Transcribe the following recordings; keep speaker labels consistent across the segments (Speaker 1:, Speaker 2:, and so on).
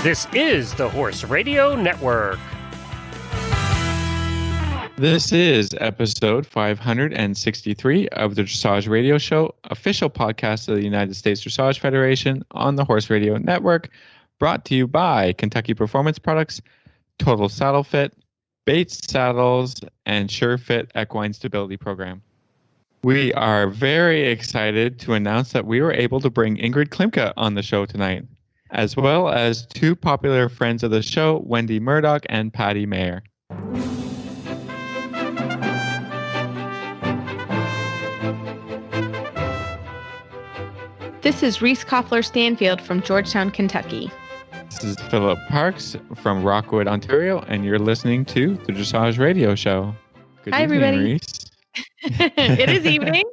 Speaker 1: This is the Horse Radio Network.
Speaker 2: This is episode 563 of the Dressage Radio Show, official podcast of the United States Dressage Federation on the Horse Radio Network, brought to you by Kentucky Performance Products, Total Saddle Fit, Bates Saddles, and SureFit Equine Stability Program. We are very excited to announce that we were able to bring Ingrid Klimke on the show tonight, as well as two popular friends of the show, Wendy Murdoch and Patty Mayer.
Speaker 3: This is Reese Koffler-Stanfield from Georgetown, Kentucky.
Speaker 2: This is Philip Parks from Rockwood, Ontario, and you're listening to the Dressage Radio Show. Good
Speaker 3: Hi,
Speaker 2: evening,
Speaker 3: everybody.
Speaker 2: Reese.
Speaker 3: It is evening.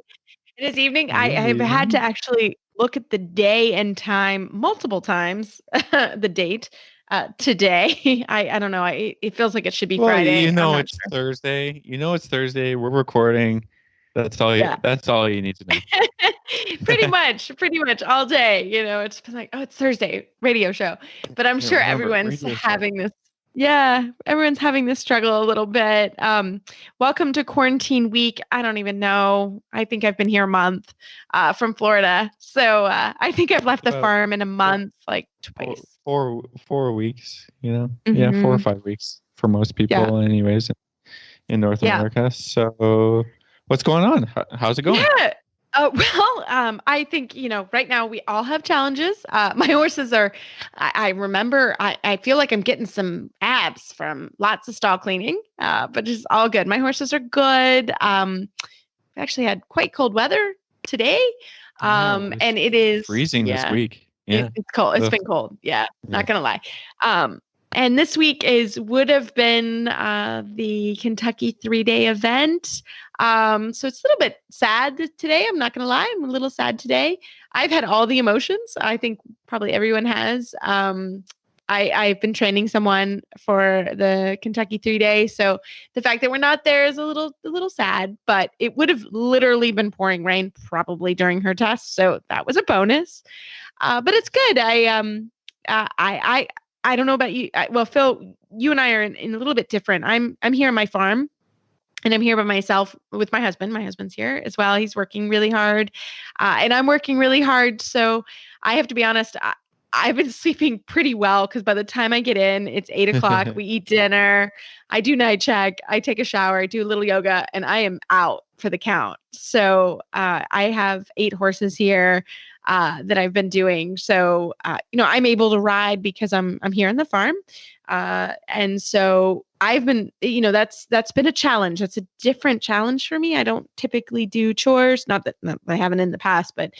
Speaker 3: It is evening. I have had to actually look at the day and time multiple times, the date today. I don't know. It feels like it should be Friday.
Speaker 2: You know
Speaker 3: I'm not
Speaker 2: it's
Speaker 3: sure.
Speaker 2: Thursday. You know it's Thursday. We're recording. That's all. That's all you need to know.
Speaker 3: pretty much all day. You know, it's been like, oh, it's Thursday radio show. But I'm sure everyone's having this. Yeah, everyone's having this struggle a little bit. Welcome to quarantine week. I don't even know. I think I've been here a month from Florida. So I think I've left the farm in a month, like twice.
Speaker 2: 4 weeks, you know?
Speaker 3: Mm-hmm.
Speaker 2: Yeah, 4 or 5 weeks for most people anyways in North America. So what's going on? How's it going?
Speaker 3: Yeah. I think, right now we all have challenges. My horses are, I remember, I feel like I'm getting some abs from lots of stall cleaning, but it's all good. My horses are good. We actually had quite cold weather today. And it is
Speaker 2: freezing this week. Yeah.
Speaker 3: It's cold. It's been cold. Yeah. Not going to lie. And this week would have been the Kentucky 3-day event. So it's a little bit sad today. I'm not going to lie. I'm a little sad today. I've had all the emotions. I think probably everyone has. I've been training someone for the Kentucky 3-day. So the fact that we're not there is a little sad, but it would have literally been pouring rain probably during her test. So that was a bonus. But it's good. I don't know about you. Well, Phil, you and I are in a little bit different. I'm here on my farm, and I'm here by myself with my husband. My husband's here as well. He's working really hard, and I'm working really hard. So I have to be honest. I've been sleeping pretty well because by the time I get in, it's 8:00. We eat dinner. I do night check. I take a shower. I do a little yoga, and I am out for the count. So I have 8 horses here that I've been doing. So I'm able to ride because I'm here on the farm, and so I've been that's been a challenge. That's a different challenge for me. I don't typically do chores. Not that I haven't in the past, but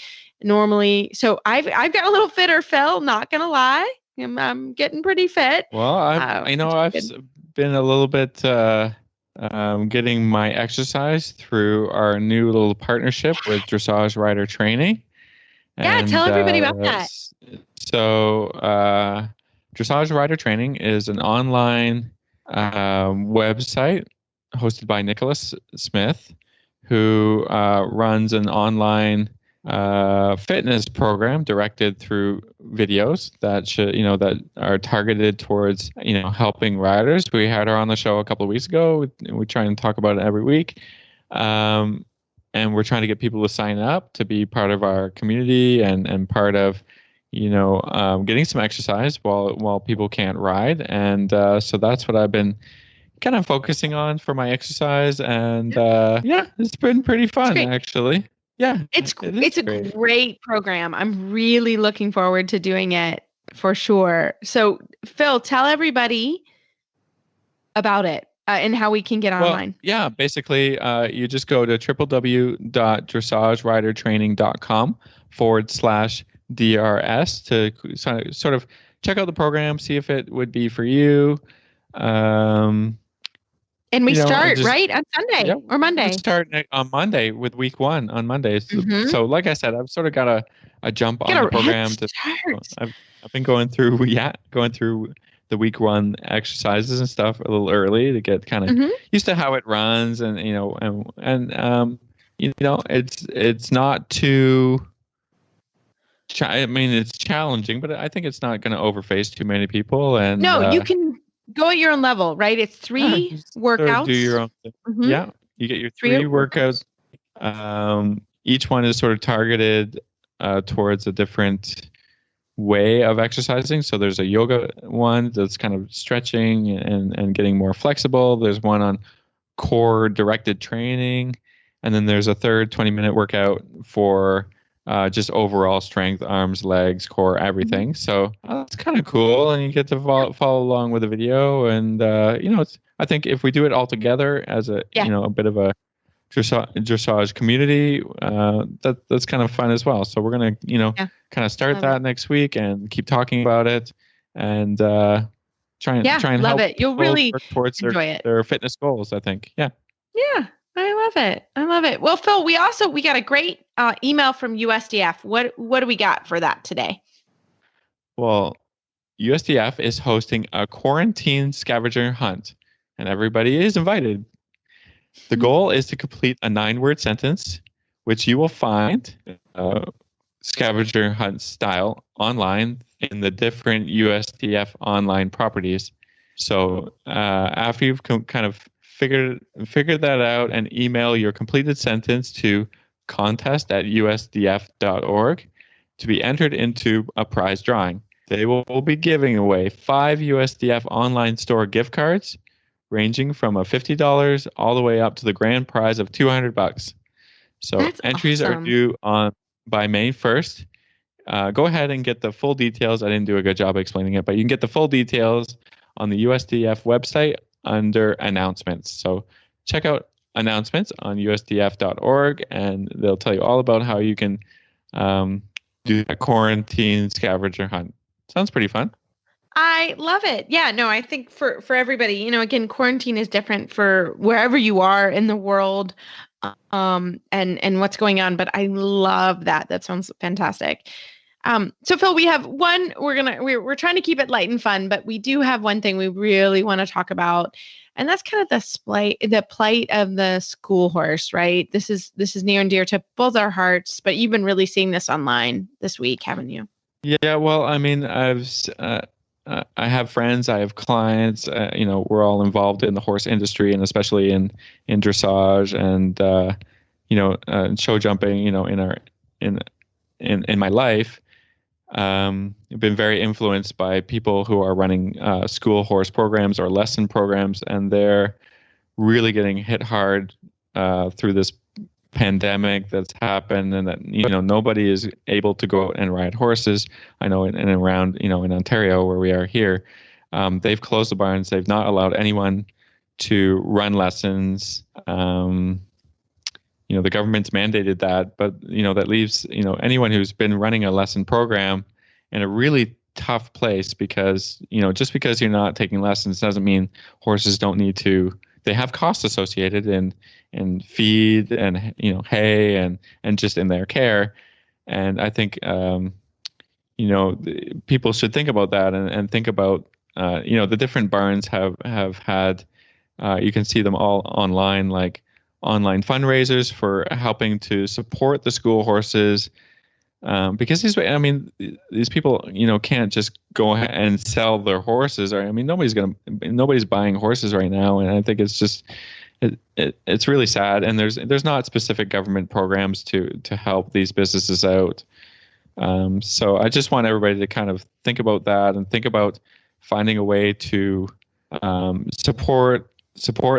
Speaker 3: normally. So I've got a little fitter, Phil. Not gonna lie, I'm getting pretty fit.
Speaker 2: Well, I've been a little bit getting my exercise through our new little partnership with Dressage Rider Training.
Speaker 3: Yeah, tell everybody about that.
Speaker 2: So Dressage Rider Training is an online website hosted by Nicholas Smith, who runs an online fitness program directed through videos that are targeted towards helping riders. We had her on the show a couple of weeks ago. We try and talk about it every week, and we're trying to get people to sign up to be part of our community and part of getting some exercise while people can't ride. And so that's what I've been kind of focusing on for my exercise. And it's been pretty fun, actually. Yeah,
Speaker 3: it's a great program. I'm really looking forward to doing it for sure. So Phil, tell everybody about it and how we can get online.
Speaker 2: Yeah, basically you just go to www.dressageridertraining.com/DRS to sort of check out the program, see if it would be for you.
Speaker 3: And we start right on Sunday or Monday.
Speaker 2: We start on Monday with week 1 on Mondays.
Speaker 3: Mm-hmm.
Speaker 2: So like I said, I've sort of got a jump on the program. I've been going through the week 1 exercises and stuff a little early to get kind of used to how it runs, and it's not too I mean, it's challenging, but I think it's not going to overface too many people. And
Speaker 3: No, you can go at your own level, right? It's three workouts.
Speaker 2: Do your own thing.
Speaker 3: Mhm.
Speaker 2: Yeah, you get your three workouts. Each one is sort of targeted towards a different way of exercising. So there's a yoga one that's kind of stretching and getting more flexible. There's one on core directed training. And then there's a third 20-minute workout for just overall strength, arms, legs, core, everything. So that's kind of cool. And you get to follow along with the video. And, I think if we do it all together as a bit of a dressage community, that's kind of fun as well. So we're going to, kind of start that next week and keep talking about it and try and
Speaker 3: love
Speaker 2: help
Speaker 3: it. You'll really
Speaker 2: work towards
Speaker 3: enjoy
Speaker 2: their fitness goals, I think. Yeah.
Speaker 3: Yeah. I love it. Well, Phil, we got a great email from USDF. What do we got for that today?
Speaker 2: Well, USDF is hosting a quarantine scavenger hunt, and everybody is invited. The goal is to complete a 9-word sentence, which you will find scavenger hunt style online in the different USDF online properties. So after you've kind of figured that out and email your completed sentence to contest@usdf.org to be entered into a prize drawing. They will be giving away 5 USDF online store gift cards ranging from $50 all the way up to the grand prize of $200. So
Speaker 3: that's
Speaker 2: entries
Speaker 3: awesome.
Speaker 2: are due by May 1st. Go ahead and get the full details. I didn't do a good job explaining it, but you can get the full details on the USDF website under announcements. So check out announcements on usdf.org, and they'll tell you all about how you can do a quarantine scavenger hunt. Sounds pretty fun.
Speaker 3: I love it. Yeah, no, I think for everybody, again, quarantine is different for wherever you are in the world, and what's going on. But I love that. That sounds fantastic. So Phil, we have one. We're trying to keep it light and fun, but we do have one thing we really want to talk about, and that's kind of the plight of the school horse, right? This is near and dear to both our hearts. But you've been really seeing this online this week, haven't you?
Speaker 2: Yeah. Well, I mean, I have friends, I have clients, we're all involved in the horse industry, and especially in dressage and, show jumping, in my life. I've been very influenced by people who are running school horse programs or lesson programs, and they're really getting hit hard through this pandemic that's happened, and that nobody is able to go out and ride horses. I know in and around in Ontario where we are here, they've closed the barns. They've not allowed anyone to run lessons. The government's mandated that, but that leaves anyone who's been running a lesson program in a really tough place, because just because you're not taking lessons doesn't mean horses don't need to. They have costs associated in feed and hay and just in their care, and I think people should think about that and think about the different barns have had. You can see them all online, like online fundraisers for helping to support the school horses, because these people can't just go ahead and sell their horses. Or nobody's buying horses right now, and I think it's just it's really sad. And there's not specific government programs to help these businesses out. So I just want everybody to kind of think about that and think about finding a way to support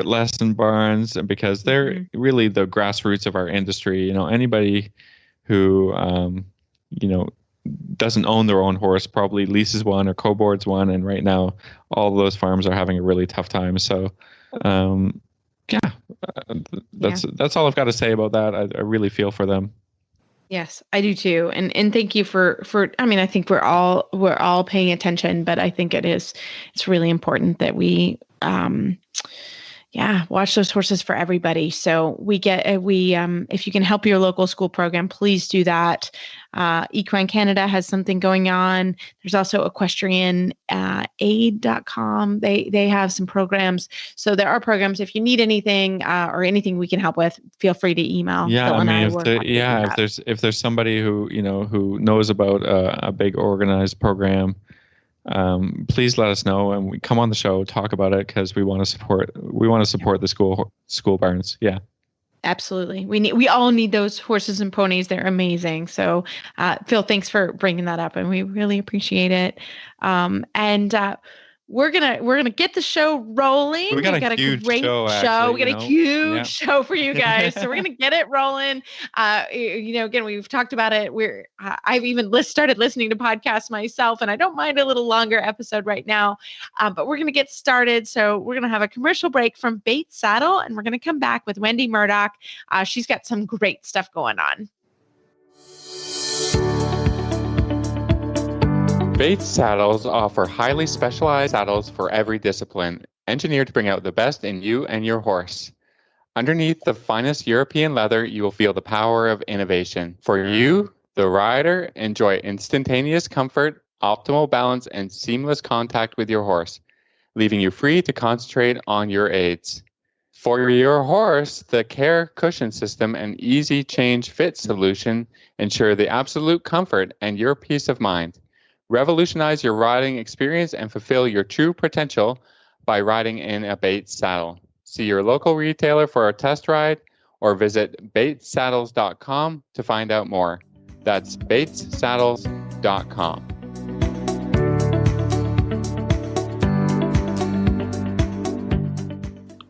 Speaker 2: lesson barns, because they're really the grassroots of our industry. Anybody who doesn't own their own horse probably leases one or co-boards one, and right now all of those farms are having a really tough time. So that's all I've got to say about that. I really feel for them.
Speaker 3: Yes, I do too. And thank you for I think we're all paying attention, but I think it's really important that we Yeah, watch those horses for everybody. So if you can help your local school program, please do that. Equine Canada has something going on. There's also equestrianaid.com. They have some programs. So there are programs. If you need anything or anything we can help with, feel free to email.
Speaker 2: Yeah,
Speaker 3: Phil and I
Speaker 2: if there's somebody who who knows about a big organized program, please let us know, and we come on the show, talk about it, because we want to support the school barns. Yeah.
Speaker 3: Absolutely. We all need those horses and ponies. They're amazing. So, Phil, thanks for bringing that up, and we really appreciate it. We're gonna get the show rolling.
Speaker 2: We've got a
Speaker 3: great show.
Speaker 2: Actually,
Speaker 3: we got a huge show for you guys. So we're gonna get it rolling. Again, we've talked about it. I've even started listening to podcasts myself, and I don't mind a little longer episode right now. But we're gonna get started. So we're gonna have a commercial break from Bates Saddle, and we're gonna come back with Wendy Murdoch. She's got some great stuff going on.
Speaker 2: Bates Saddles offer highly specialized saddles for every discipline, engineered to bring out the best in you and your horse. Underneath the finest European leather, you will feel the power of innovation. For you, the rider, enjoy instantaneous comfort, optimal balance, and seamless contact with your horse, leaving you free to concentrate on your aids. For your horse, the Care Cushion System and Easy Change Fit solution ensure the absolute comfort and your peace of mind. Revolutionize your riding experience and fulfill your true potential by riding in a Bates saddle. See your local retailer for a test ride or visit batessaddles.com to find out more. That's batessaddles.com.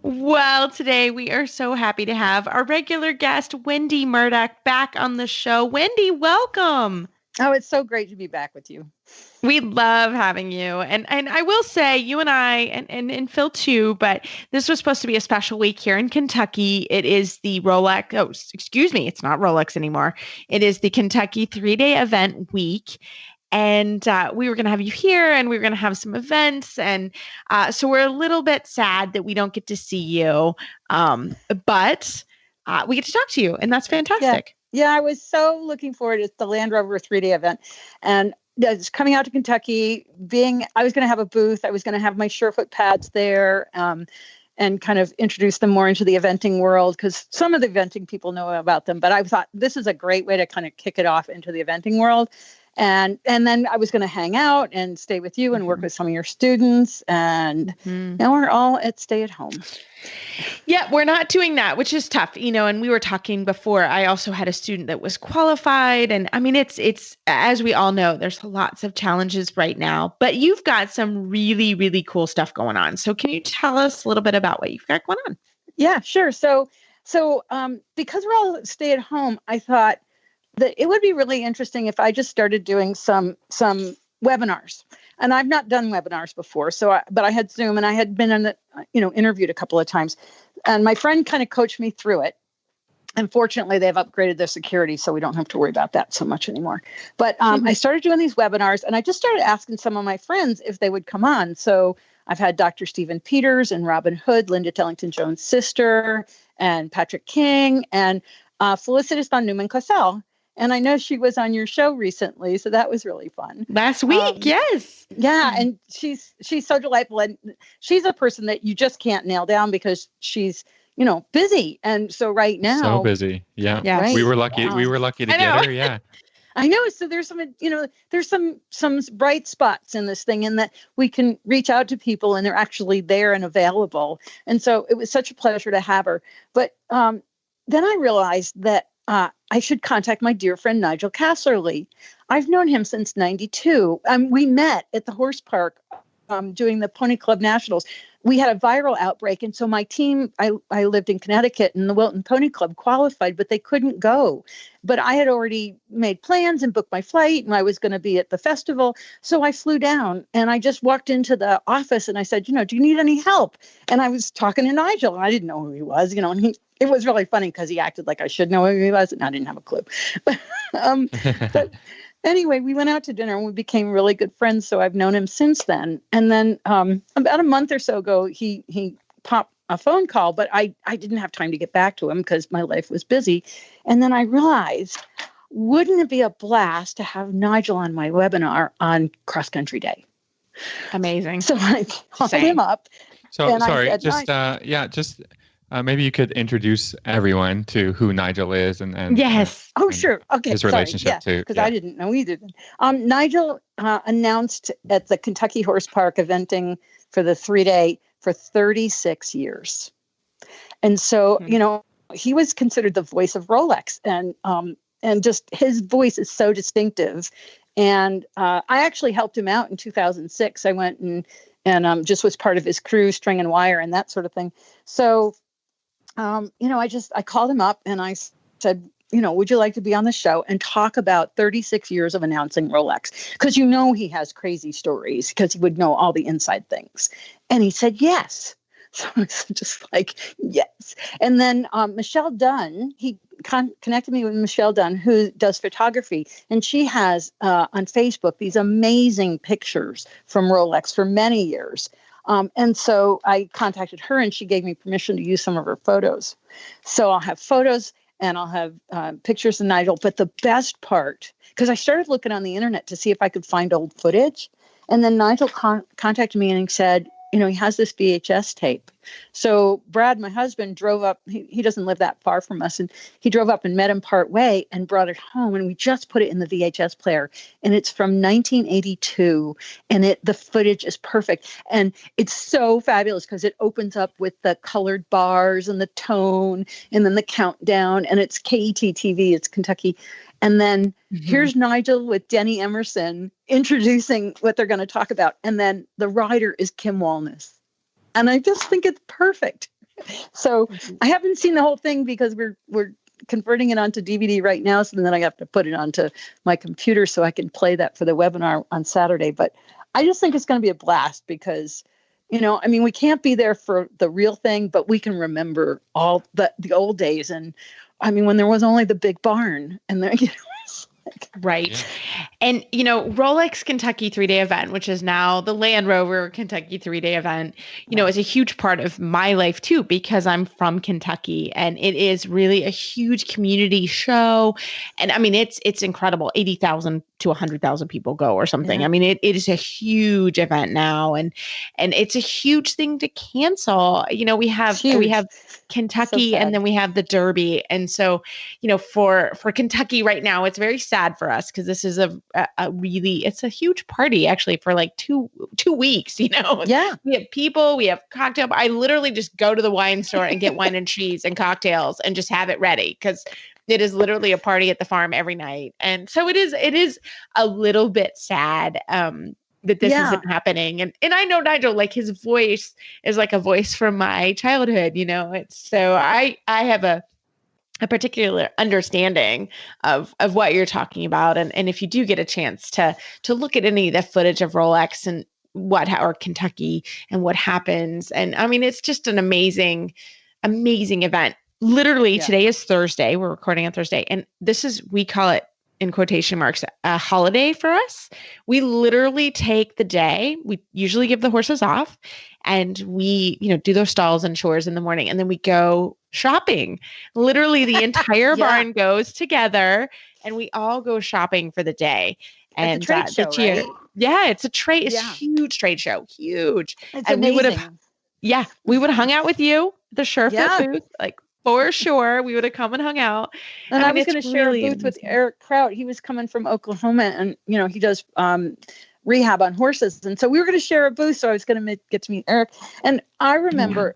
Speaker 3: Well, today we are so happy to have our regular guest, Wendy Murdoch, back on the show. Wendy, welcome.
Speaker 4: Oh, it's so great to be back with you.
Speaker 3: We love having you. And I will say, you and I, and Phil too, but this was supposed to be a special week here in Kentucky. It is the Rolex, it's not Rolex anymore. It is the Kentucky 3-day event week. And we were going to have you here, and we were going to have some events. And so we're a little bit sad that we don't get to see you. But we get to talk to you, and that's fantastic.
Speaker 4: Yeah, I was so looking forward to the Land Rover 3-day event, and it's coming out to Kentucky. I was going to have a booth. I was going to have my Surefoot pads there, and kind of introduce them more into the eventing world, because some of the eventing people know about them. But I thought this is a great way to kind of kick it off into the eventing world. And then I was going to hang out and stay with you and work with some of your students. And now we're all at stay at home.
Speaker 3: Yeah, we're not doing that, which is tough, and we were talking before. I also had a student that was qualified. And I mean, it's as we all know, there's lots of challenges right now, but you've got some really, really cool stuff going on. So can you tell us a little bit about what you've got going on?
Speaker 4: Yeah, sure. So because we're all stay at home, I thought that it would be really interesting if I just started doing some webinars. And I've not done webinars before, but I had Zoom, and I had been interviewed a couple of times, and my friend kind of coached me through it. Unfortunately, they've upgraded their security, so we don't have to worry about that so much anymore. But I started doing these webinars, and I just started asking some of my friends if they would come on. So I've had Dr. Stephen Peters and Robin Hood, Linda Tellington-Jones' sister, and Patrick King, and Felicitas von Neumann-Cassel. And I know she was on your show recently, so that was really fun.
Speaker 3: Last week, yes.
Speaker 4: Yeah, and she's so delightful, and she's a person that you just can't nail down because she's busy. And so right now,
Speaker 2: so busy. Yeah,
Speaker 4: right?
Speaker 2: We were lucky. Yeah. We were lucky to get her. Yeah,
Speaker 4: I know. So there's some bright spots in this thing, in that we can reach out to people and they're actually there and available. And so it was such a pleasure to have her. But then I realized that I should contact my dear friend Nigel Casserly. I've known him since '92. We met at the horse park doing the Pony Club Nationals. We had a viral outbreak, and so my team, I lived in Connecticut, and the Wilton Pony Club qualified, but they couldn't go. But I had already made plans and booked my flight, and I was going to be at the festival. So I flew down, and I just walked into the office, and I said, do you need any help? And I was talking to Nigel, and I didn't know who he was, and it was really funny because he acted like I should know who he was, and I didn't have a clue. But anyway, we went out to dinner, and we became really good friends. So I've known him since then. And then about a month or so ago, he a phone call, but I didn't have time to get back to him because my life was busy. And then I realized, wouldn't it be a blast to have Nigel on my webinar on cross country day?
Speaker 3: Amazing.
Speaker 4: So I called him up.
Speaker 2: So
Speaker 4: and
Speaker 2: sorry,
Speaker 4: I said,
Speaker 2: maybe you could introduce everyone to who Nigel is and
Speaker 3: yes.
Speaker 4: Oh,
Speaker 2: and
Speaker 4: sure. Okay.
Speaker 2: his relationship to
Speaker 4: because I didn't know either. Nigel announced at the Kentucky Horse Park eventing for the 3-day for 36 years. And so, he was considered the voice of Rolex, and just his voice is so distinctive. And I actually helped him out in 2006. I went and just was part of his crew, string and wire and that sort of thing. So, I called him up and I said, would you like to be on the show and talk about 36 years of announcing Rolex? Because he has crazy stories because he would know all the inside things. And he said, yes. So I was just like, yes. And then Michelle Dunn, he connected me with Michelle Dunn, who does photography. And she has on Facebook these amazing pictures from Rolex for many years. And so I contacted her and she gave me permission to use some of her photos. So I'll have photos and I'll have pictures of Nigel. But the best part, because I started looking on the internet to see if I could find old footage. And then Nigel contacted me and he said, he has this VHS tape. So Brad, my husband, drove up. He doesn't live that far from us. And he drove up and met him part way and brought it home. And we just put it in the VHS player. And it's from 1982. And the footage is perfect. And it's so fabulous because it opens up with the colored bars and the tone and then the countdown. And it's KET TV. It's Kentucky. And then here's Nigel with Denny Emerson introducing what they're going to talk about. And then the rider is Kim Walnes. And I just think it's perfect. So I haven't seen the whole thing because we're converting it onto DVD right now. So then I have to put it onto my computer so I can play that for the webinar on Saturday. But I just think it's going to be a blast because, we can't be there for the real thing, but we can remember all the old days. And when there was only the big barn and there,
Speaker 3: right.
Speaker 2: Yeah.
Speaker 3: And, Rolex Kentucky 3-day event, which is now the Land Rover Kentucky 3-day event, is a huge part of my life too, because I'm from Kentucky and it is really a huge community show. And it's incredible. 80,000 to 100,000 people go or something.
Speaker 4: Yeah.
Speaker 3: It is a huge event now and it's a huge thing to cancel. We have Kentucky
Speaker 4: So
Speaker 3: and then we have the Derby. And so, for Kentucky right now, it's very sad for us because this is it's a huge party actually for like two weeks,
Speaker 4: Yeah.
Speaker 3: We have people, we have cocktail. I literally just go to the wine store and get wine and cheese and cocktails and just have it ready because it is literally a party at the farm every night. And so it is a little bit sad that this isn't happening. And I know Nigel, like his voice is like a voice from my childhood, it's so I have a particular understanding of what you're talking about. And if you do get a chance to look at any of the footage of Rolex and or Kentucky and what happens. And it's just an amazing event. Literally today is Thursday. We're recording on Thursday. And we call it in quotation marks, a holiday for us. We literally take the day, we usually give the horses off and we, do those stalls and chores in the morning. And then we go shopping. Literally the entire barn goes together and we all go shopping for the day. And
Speaker 4: trade show,
Speaker 3: this year,
Speaker 4: right?
Speaker 3: Yeah, it's a huge trade show, huge.
Speaker 4: It's
Speaker 3: and
Speaker 4: amazing.
Speaker 3: we would have hung out with you, the Sherfoot booth, like for sure. We would have come and hung out.
Speaker 4: And I was going to share a booth with Eric Kraut. He was coming from Oklahoma and, he does rehab on horses. And so we were going to share a booth. So I was going to get to meet Eric. And I remember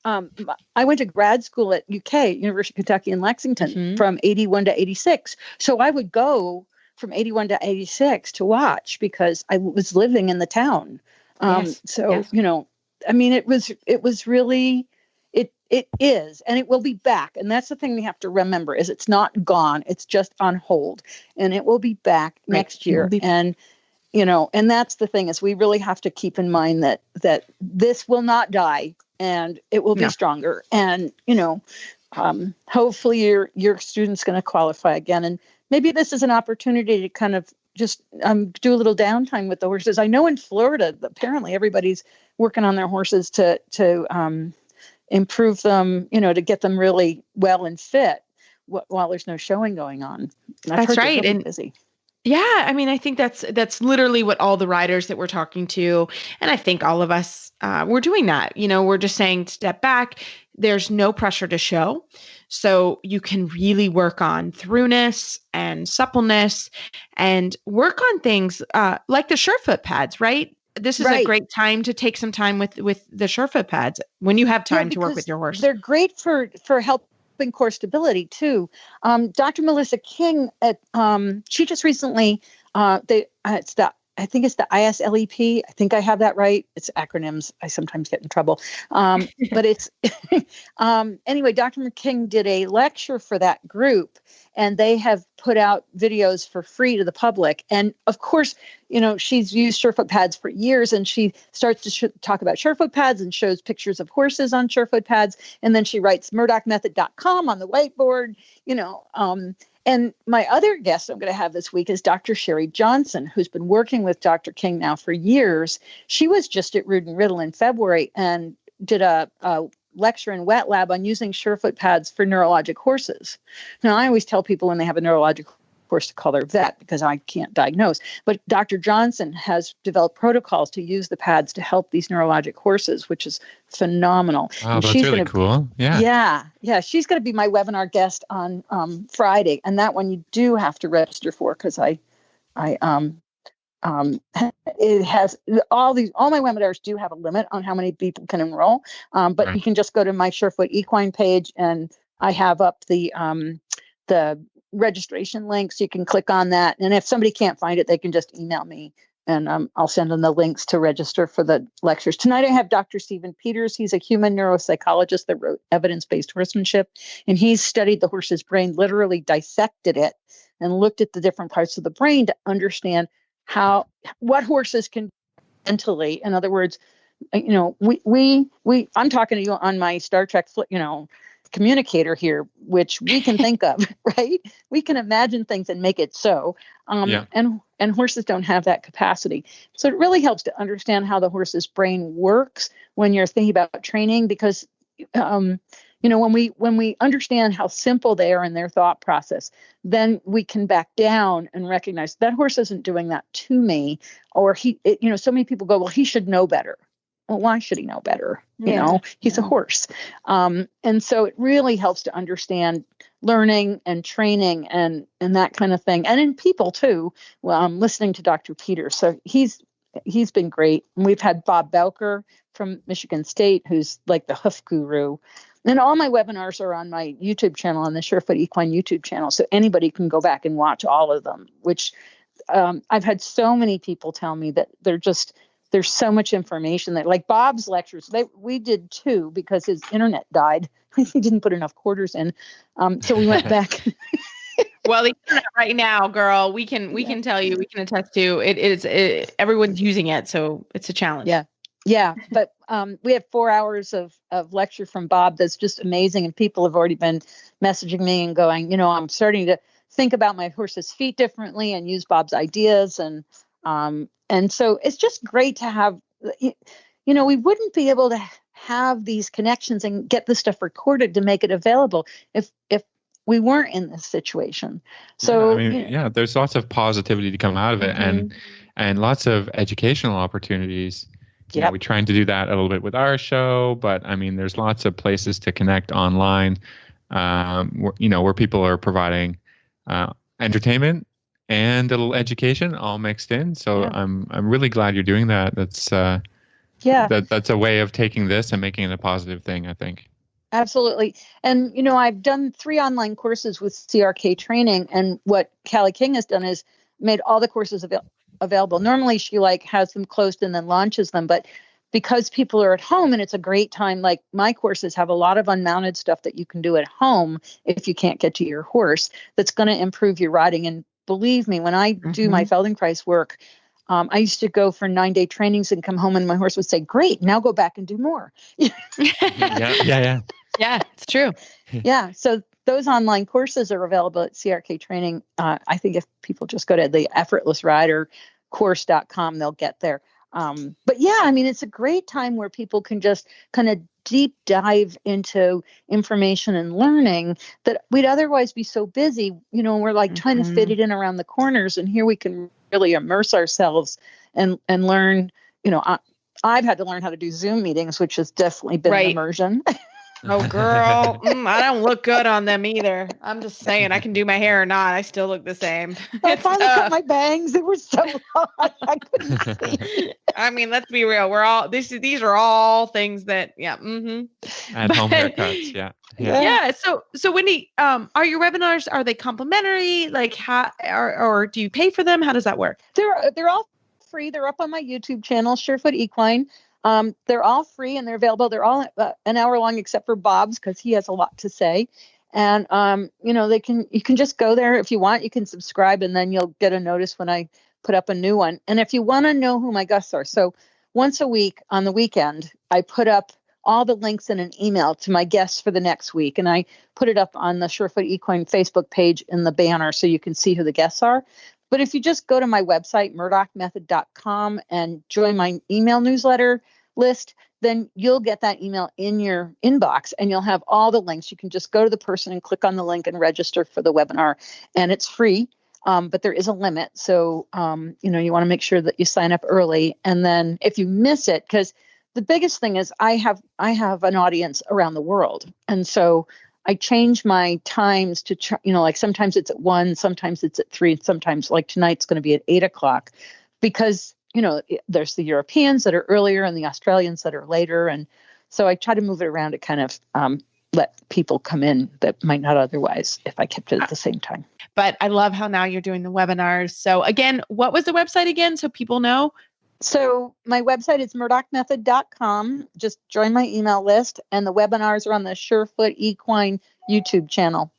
Speaker 4: I went to grad school at UK, University of Kentucky in Lexington from 81 to 86. So I would go from 81 to 86 to watch because I was living in the town. It was really, it is, and it will be back. And that's the thing we have to remember is it's not gone. It's just on hold and it will be back next year. And that's the thing is we really have to keep in mind that this will not die and it will be stronger. And, hopefully your student's going to qualify again. And maybe this is an opportunity to kind of just do a little downtime with the horses. I know in Florida, apparently everybody's working on their horses to improve them, to get them really well and fit while there's no showing going on.
Speaker 3: That's right.
Speaker 4: Really
Speaker 3: and
Speaker 4: busy.
Speaker 3: Yeah, I mean, I think that's literally what all the riders that we're talking to, and I think all of us, we're doing that. We're just saying, step back. There's no pressure to show, so you can really work on throughness and suppleness, and work on things like the Surefoot pads. Right? This is a great time to take some time with the Surefoot pads when you have time to work with your horse.
Speaker 4: They're great for helping core stability too. Dr. Melissa King she just recently I think it's the ISLEP. I think I have that right. It's acronyms. I sometimes get in trouble. But it's anyway, Dr. King did a lecture for that group, and they have put out videos for free to the public. And of course, she's used Surefoot pads for years, and she starts to talk about Surefoot pads and shows pictures of horses on Surefoot pads. And then she writes MurdochMethod.com on the whiteboard, And my other guest I'm going to have this week is Dr. Sherry Johnson, who's been working with Dr. King now for years. She was just at Rood and Riddle in February and did a lecture in Wet Lab on using Surefoot pads for neurologic horses. Now, I always tell people when they have a neurologic horse to call their vet because I can't diagnose. But Dr. Johnson has developed protocols to use the pads to help these neurologic horses, which is phenomenal.
Speaker 2: Oh, that's really cool. Yeah.
Speaker 4: Yeah. She's going to be my webinar guest on Friday, and that one you do have to register for because it has all my webinars do have a limit on how many people can enroll. But you can just go to my Surefoot Equine page, and I have up the registration link, so you can click on that. And if somebody can't find it, they can just email me, and I'll send them the links to register for the lectures. Tonight I have Dr. Stephen Peters. He's a human neuropsychologist that wrote Evidence-Based Horsemanship, and he's studied the horse's brain, literally dissected it, and looked at the different parts of the brain to understand what horses can mentally. In other words, I'm talking to you on my Star Trek, communicator here, which we can think of, right? We can imagine things and make it so. And horses don't have that capacity. So it really helps to understand how the horse's brain works when you're thinking about training, because when we understand how simple they are in their thought process, then we can back down and recognize that horse isn't doing that to me. Or so many people go, well, he should know better. Well, why should he know better? He's a horse. And so it really helps to understand learning and training and that kind of thing. And in people too. Well, I'm listening to Dr. Peters. So he's been great. And we've had Bob Belker from Michigan State, who's like the hoof guru. And all my webinars are on my YouTube channel, on the Surefoot Equine YouTube channel. So anybody can go back and watch all of them, which I've had so many people tell me that there's so much information that, like Bob's lectures, we did 2 because his internet died. He didn't put enough quarters in. So we went back.
Speaker 3: Well, the internet right now, girl, we can tell you, we can attest to it. Everyone's using it. So it's a challenge.
Speaker 4: Yeah. But we have 4 hours of lecture from Bob. That's just amazing. And people have already been messaging me and going, I'm starting to think about my horse's feet differently and use Bob's ideas. And so it's just great to have, we wouldn't be able to have these connections and get this stuff recorded to make it available if we weren't in this situation. So,
Speaker 2: there's lots of positivity to come out of it, and lots of educational opportunities. We're trying to do that a little bit with our show, but there's lots of places to connect online, where people are providing entertainment and a little education all mixed in. So I'm really glad you're doing that. That's that's a way of taking this and making it a positive thing, I think.
Speaker 4: Absolutely. And I've done 3 online courses with CRK training, and what Callie King has done is made all the courses available. Normally she has them closed and then launches them, but because people are at home and it's a great time, like my courses have a lot of unmounted stuff that you can do at home if you can't get to your horse, that's going to improve your riding. And believe me, when I do my Feldenkrais work, I used to go for 9-day trainings and come home and my horse would say, great, now go back and do more.
Speaker 3: Yeah, it's true.
Speaker 4: Yeah. So those online courses are available at CRK training. I think if people just go to the effortlessridercourse.com, they'll get there. But yeah, I mean, it's a great time where people can just kind of deep dive into information and learning that we'd otherwise be so busy, we're like trying to fit it in around the corners. And here we can really immerse ourselves and learn, I've had to learn how to do Zoom meetings, which has definitely been an immersion.
Speaker 3: Oh, girl, I don't look good on them either. I'm just saying, I can do my hair or not. I still look the same.
Speaker 4: I finally cut my bangs. They were so long. I couldn't see.
Speaker 3: I mean, let's be real. We're all, these are all things that, yeah. Mm-hmm.
Speaker 2: At home haircuts. Yeah.
Speaker 3: Yeah. So Wendy, are your webinars, are they complimentary? Like how, or do you pay for them? How does that work?
Speaker 4: They're all free. They're up on my YouTube channel, Surefoot Equine. They're all free and they're available. They're all an hour long, except for Bob's, because he has a lot to say. And, you can just go there if you want. You can subscribe and then you'll get a notice when I put up a new one. And if you want to know who my guests are, so once a week on the weekend, I put up all the links in an email to my guests for the next week. And I put it up on the Surefoot Equine Facebook page in the banner so you can see who the guests are. But if you just go to my website, murdochmethod.com, and join my email newsletter list, then you'll get that email in your inbox and you'll have all the links. You can just go to the person and click on the link and register for the webinar. And it's free, but there is a limit. So, you want to make sure that you sign up early. And then if you miss it, because the biggest thing is I have an audience around the world. And so I change my times to, like sometimes it's at 1, sometimes it's at 3, sometimes like tonight's going to be at 8:00 because, there's the Europeans that are earlier and the Australians that are later. And so I try to move it around to kind of let people come in that might not otherwise if I kept it at the same time.
Speaker 3: But I love how now you're doing the webinars. So again, what was the website again so people know?
Speaker 4: So my website is murdochmethod.com. Just join my email list, and the webinars are on the Surefoot Equine YouTube channel.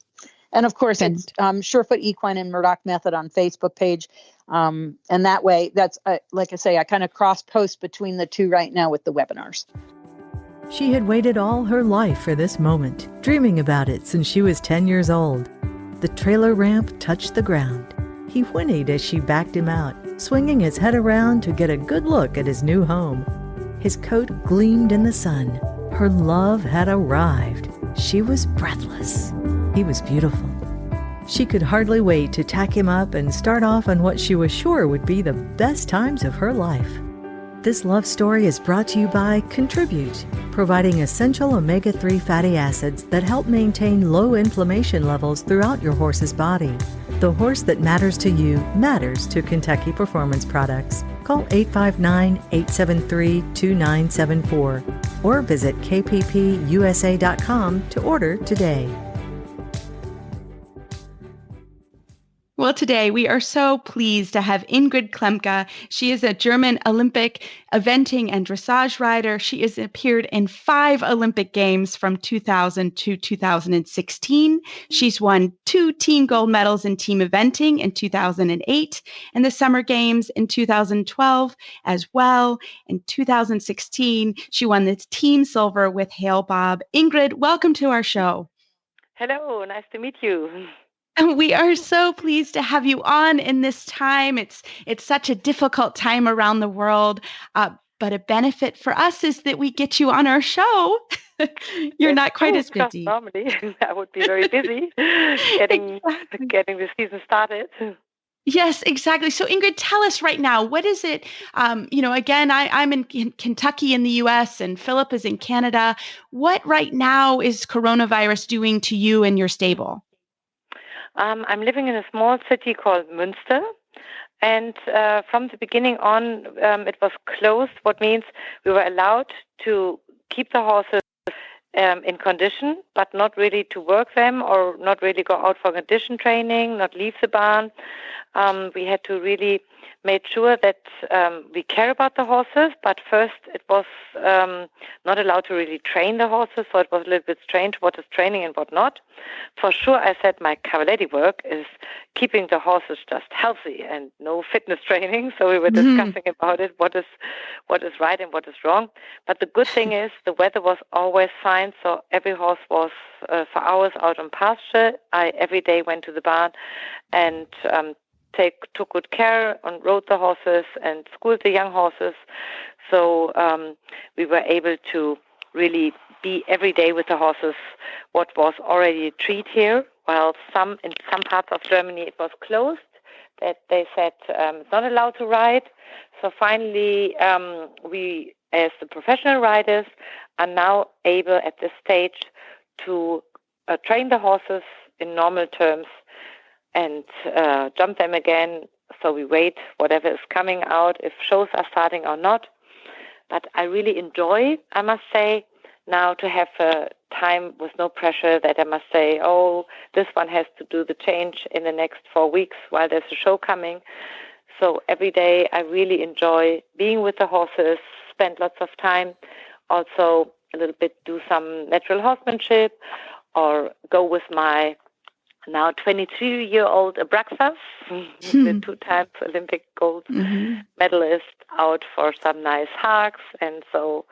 Speaker 4: And of course, it's Surefoot Equine and Murdoch Method on Facebook page. And that way, that's like I say, I kind of cross post between the two right now with the webinars.
Speaker 5: She had waited all her life for this moment, dreaming about it since she was 10 years old. The trailer ramp touched the ground. He whinnied as she backed him out, swinging his head around to get a good look at his new home. His coat gleamed in the sun. Her love had arrived. She was breathless. He was beautiful. She could hardly wait to tack him up and start off on what she was sure would be the best times of her life. This love story is brought to you by Contribute, providing essential omega-3 fatty acids that help maintain low inflammation levels throughout your horse's body. The horse that matters to you matters to Kentucky Performance Products. Call 859-873-2974 or visit kppusa.com to order today.
Speaker 3: Well, today we are so pleased to have Ingrid Klimke. She is a German Olympic eventing and dressage rider. She has appeared in 5 Olympic Games from 2000 to 2016. She's won 2 team gold medals in team eventing in 2008 and the Summer Games in 2012 as well. In 2016, she won the team silver with Hale Bob. Ingrid, welcome to our show.
Speaker 6: Hello, nice to meet you.
Speaker 3: And we are so pleased to have you on in this time. It's such a difficult time around the world, but a benefit for us is that we get you on our show. You're not quite as busy.
Speaker 6: Normally, I would be very busy getting the season started.
Speaker 3: Yes, exactly. So Ingrid, tell us right now, what is it? Again, I'm in Kentucky in the U.S. and Philip is in Canada. What right now is coronavirus doing to you and your stable?
Speaker 6: I'm living in a small city called Münster, and from the beginning on, it was closed, what means we were allowed to keep the horses in condition, but not really to work them or not really go out for condition training, not leave the barn. We had to really make sure that we care about the horses, but first it was not allowed to really train the horses, so it was a little bit strange what is training and what not. For sure, I said my cavaletti work is keeping the horses just healthy and no fitness training, so we were discussing about it, what is right and what is wrong. But the good thing is the weather was always fine, so every horse was for hours out on pasture. I every day went to the barn and took good care and rode the horses and schooled the young horses. So we were able to really be every day with the horses, what was already a treat here, while in some parts of Germany it was closed, that they said it's not allowed to ride. So finally, we, as the professional riders, are now able at this stage to train the horses in normal terms and jump them again. So we wait whatever is coming out, if shows are starting or not. But I really enjoy, I must say, now to have a time with no pressure that I must say, oh, this one has to do the change in the next 4 weeks while there's a show coming. So every day I really enjoy being with the horses, spend lots of time, also a little bit do some natural horsemanship or go with my now 22-year-old Abraxas, the 2 times Olympic gold medalist, out for some nice hikes. And so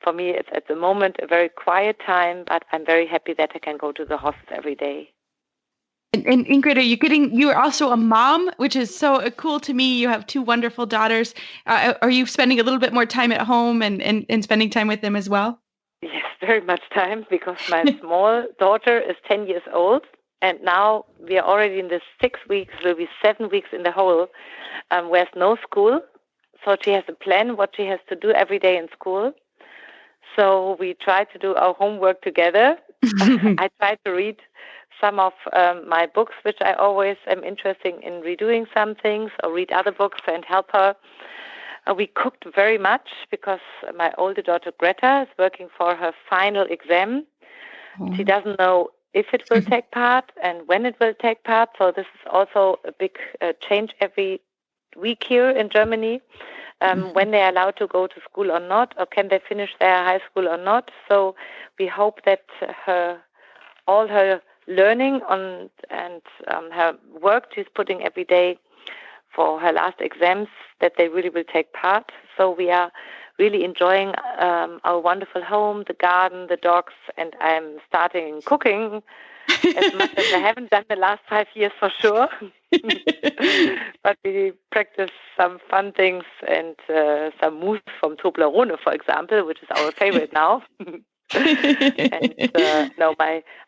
Speaker 6: for me, it's at the moment a very quiet time, but I'm very happy that I can go to the horses every day.
Speaker 3: And Ingrid, you're also a mom, which is so cool to me. You have 2 wonderful daughters. Are you spending a little bit more time at home and spending time with them as well?
Speaker 6: Yes, very much time, because my small daughter is 10 years old. And now we are already in the 6 weeks, will be 7 weeks in the whole, where there's no school. So she has a plan what she has to do every day in school. So we try to do our homework together. I try to read some of my books, which I always am interested in redoing some things, or read other books and help her. We cooked very much because my older daughter Greta is working for her final exam. She doesn't know if it will take part and when it will take part. So this is also a big change every week here in Germany, when they are allowed to go to school or not, or can they finish their high school or not. So we hope that all her learning and her work she's putting every day for her last exams, that they really will take part. So we are really enjoying our wonderful home, the garden, the dogs, and I'm starting cooking as much as I haven't done the last 5 years for sure. But we practice some fun things and some mousse from Toblerone, for example, which is our favorite now. And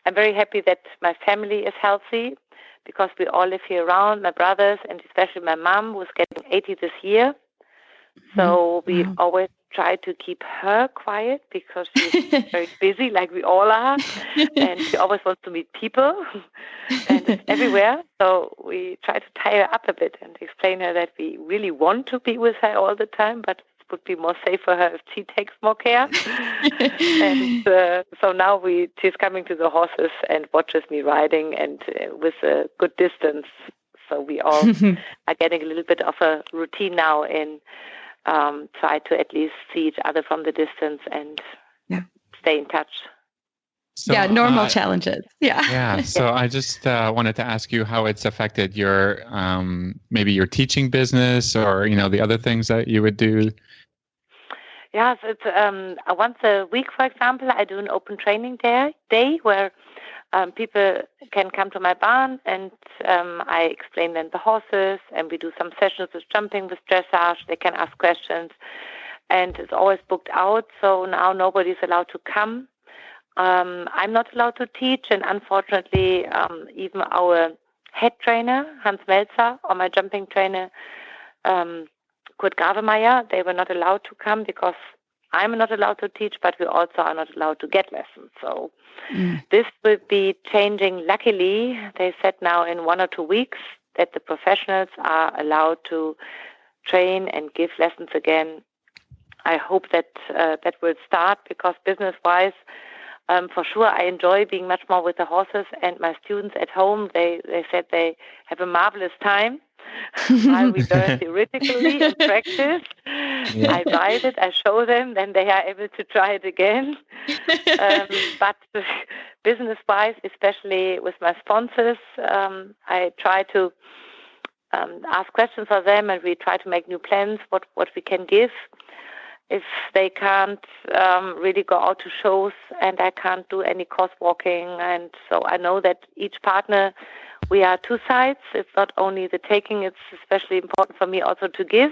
Speaker 6: I'm very happy that my family is healthy, because we all live here around, my brothers, and especially my mom, who's getting 80 this year. So we always try to keep her quiet, because she's very busy, like we all are, and she always wants to meet people, and it's everywhere. So we try to tie her up a bit and explain her that we really want to be with her all the time, but it would be more safe for her if she takes more care. And so now she's coming to the horses and watches me riding, and with a good distance. So we all are getting a little bit of a routine now in try to at least see each other from the distance and stay in touch.
Speaker 2: So,
Speaker 3: normal challenges.
Speaker 2: Yeah. So I just wanted to ask you how it's affected your maybe your teaching business, or the other things that you would do.
Speaker 6: Yes, it's once a week, for example, I do an open training day where people can come to my barn, and I explain them the horses, and we do some sessions with jumping, with dressage. They can ask questions, and it's always booked out. So now nobody's allowed to come. I'm not allowed to teach, and unfortunately, even our head trainer, Hans Melzer, or my jumping trainer, Kurt Gravemeyer, they were not allowed to come, because I'm not allowed to teach, but we also are not allowed to get lessons. So this will be changing. Luckily, they said now in 1 or 2 weeks that the professionals are allowed to train and give lessons again. I hope that that will start, because business-wise, for sure, I enjoy being much more with the horses, and my students at home, they said they have a marvelous time while we learn theoretically and practice. I ride it, I show them, then they are able to try it again. But business-wise, especially with my sponsors, I try to ask questions for them, and we try to make new plans, what we can give. If they can't really go out to shows, and I can't do any course walking, and so I know that each partner we are two sides. It's not only the taking, it's especially important for me also to give.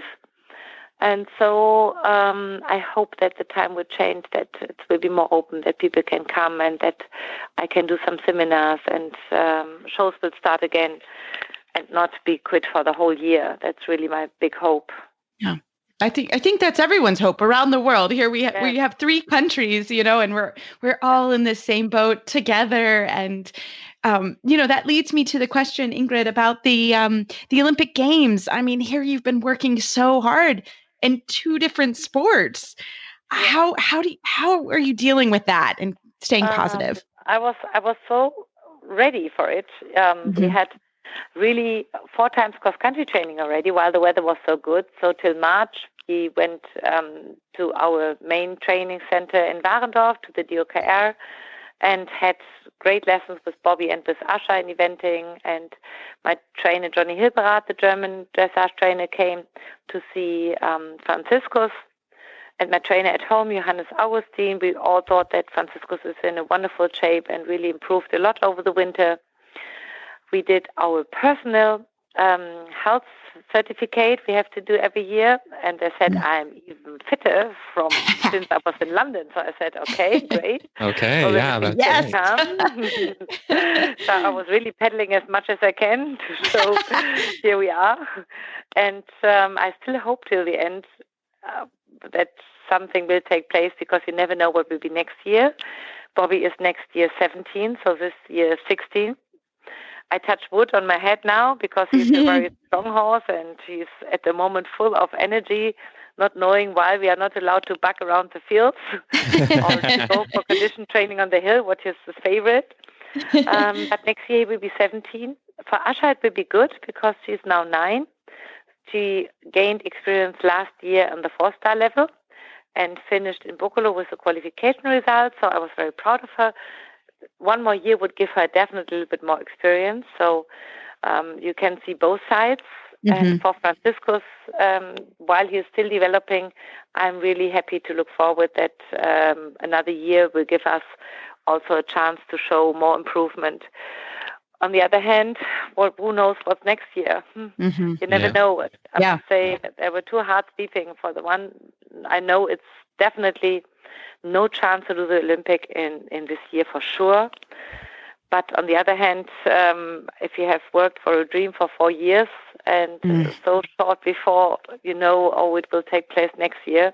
Speaker 6: And so I hope that the time will change, that it will be more open, that people can come and that I can do some seminars and shows will start again and not be quit for the whole year. That's really my big hope.
Speaker 3: Yeah. I think that's everyone's hope around the world. Here we have 3 countries, and we're all in the same boat together. And that leads me to the question, Ingrid, about the Olympic Games. I mean, here you've been working so hard in 2 different sports. Yeah. How are you dealing with that and staying positive?
Speaker 6: I was so ready for it. We had really 4 times cross-country training already while the weather was so good. So till March, we went to our main training center in Warendorf, to the DOKR, and had great lessons with Bobby and with Asha in eventing. And my trainer, Johnny Hilberath, the German dressage trainer, came to see Franziskus. And my trainer at home, Johannes Augustin, we all thought that Franziskus is in a wonderful shape and really improved a lot over the winter. We did our personal health certificate we have to do every year, and they said I'm even fitter since I was in London. So I said, okay, great.
Speaker 2: Okay,
Speaker 6: so
Speaker 2: yeah, that's
Speaker 6: great. So I was really pedaling as much as I can to show here we are. And I still hope till the end that something will take place, because you never know what will be next year. Bobby is next year 17, so this year 16. I touch wood on my head now because he's a very strong horse and he's at the moment full of energy, not knowing why we are not allowed to bug around the fields or to go for condition training on the hill, which is his favorite. But next year he will be 17. For Asha it will be good because she's now 9. She gained experience last year on the 4-star level and finished in Buccolo with the qualification results, so I was very proud of her. 1 more year would give her definitely a little bit more experience. So you can see both sides. And for Franziskus, while he's still developing, I'm really happy to look forward that another year will give us also a chance to show more improvement. On the other hand, who knows what's next year? You never know it. I have to say that there were 2 hearts beating. For the one, I know it's definitely no chance to do the Olympic in this year for sure. But on the other hand, if you have worked for a dream for 4 years and so short before it will take place next year,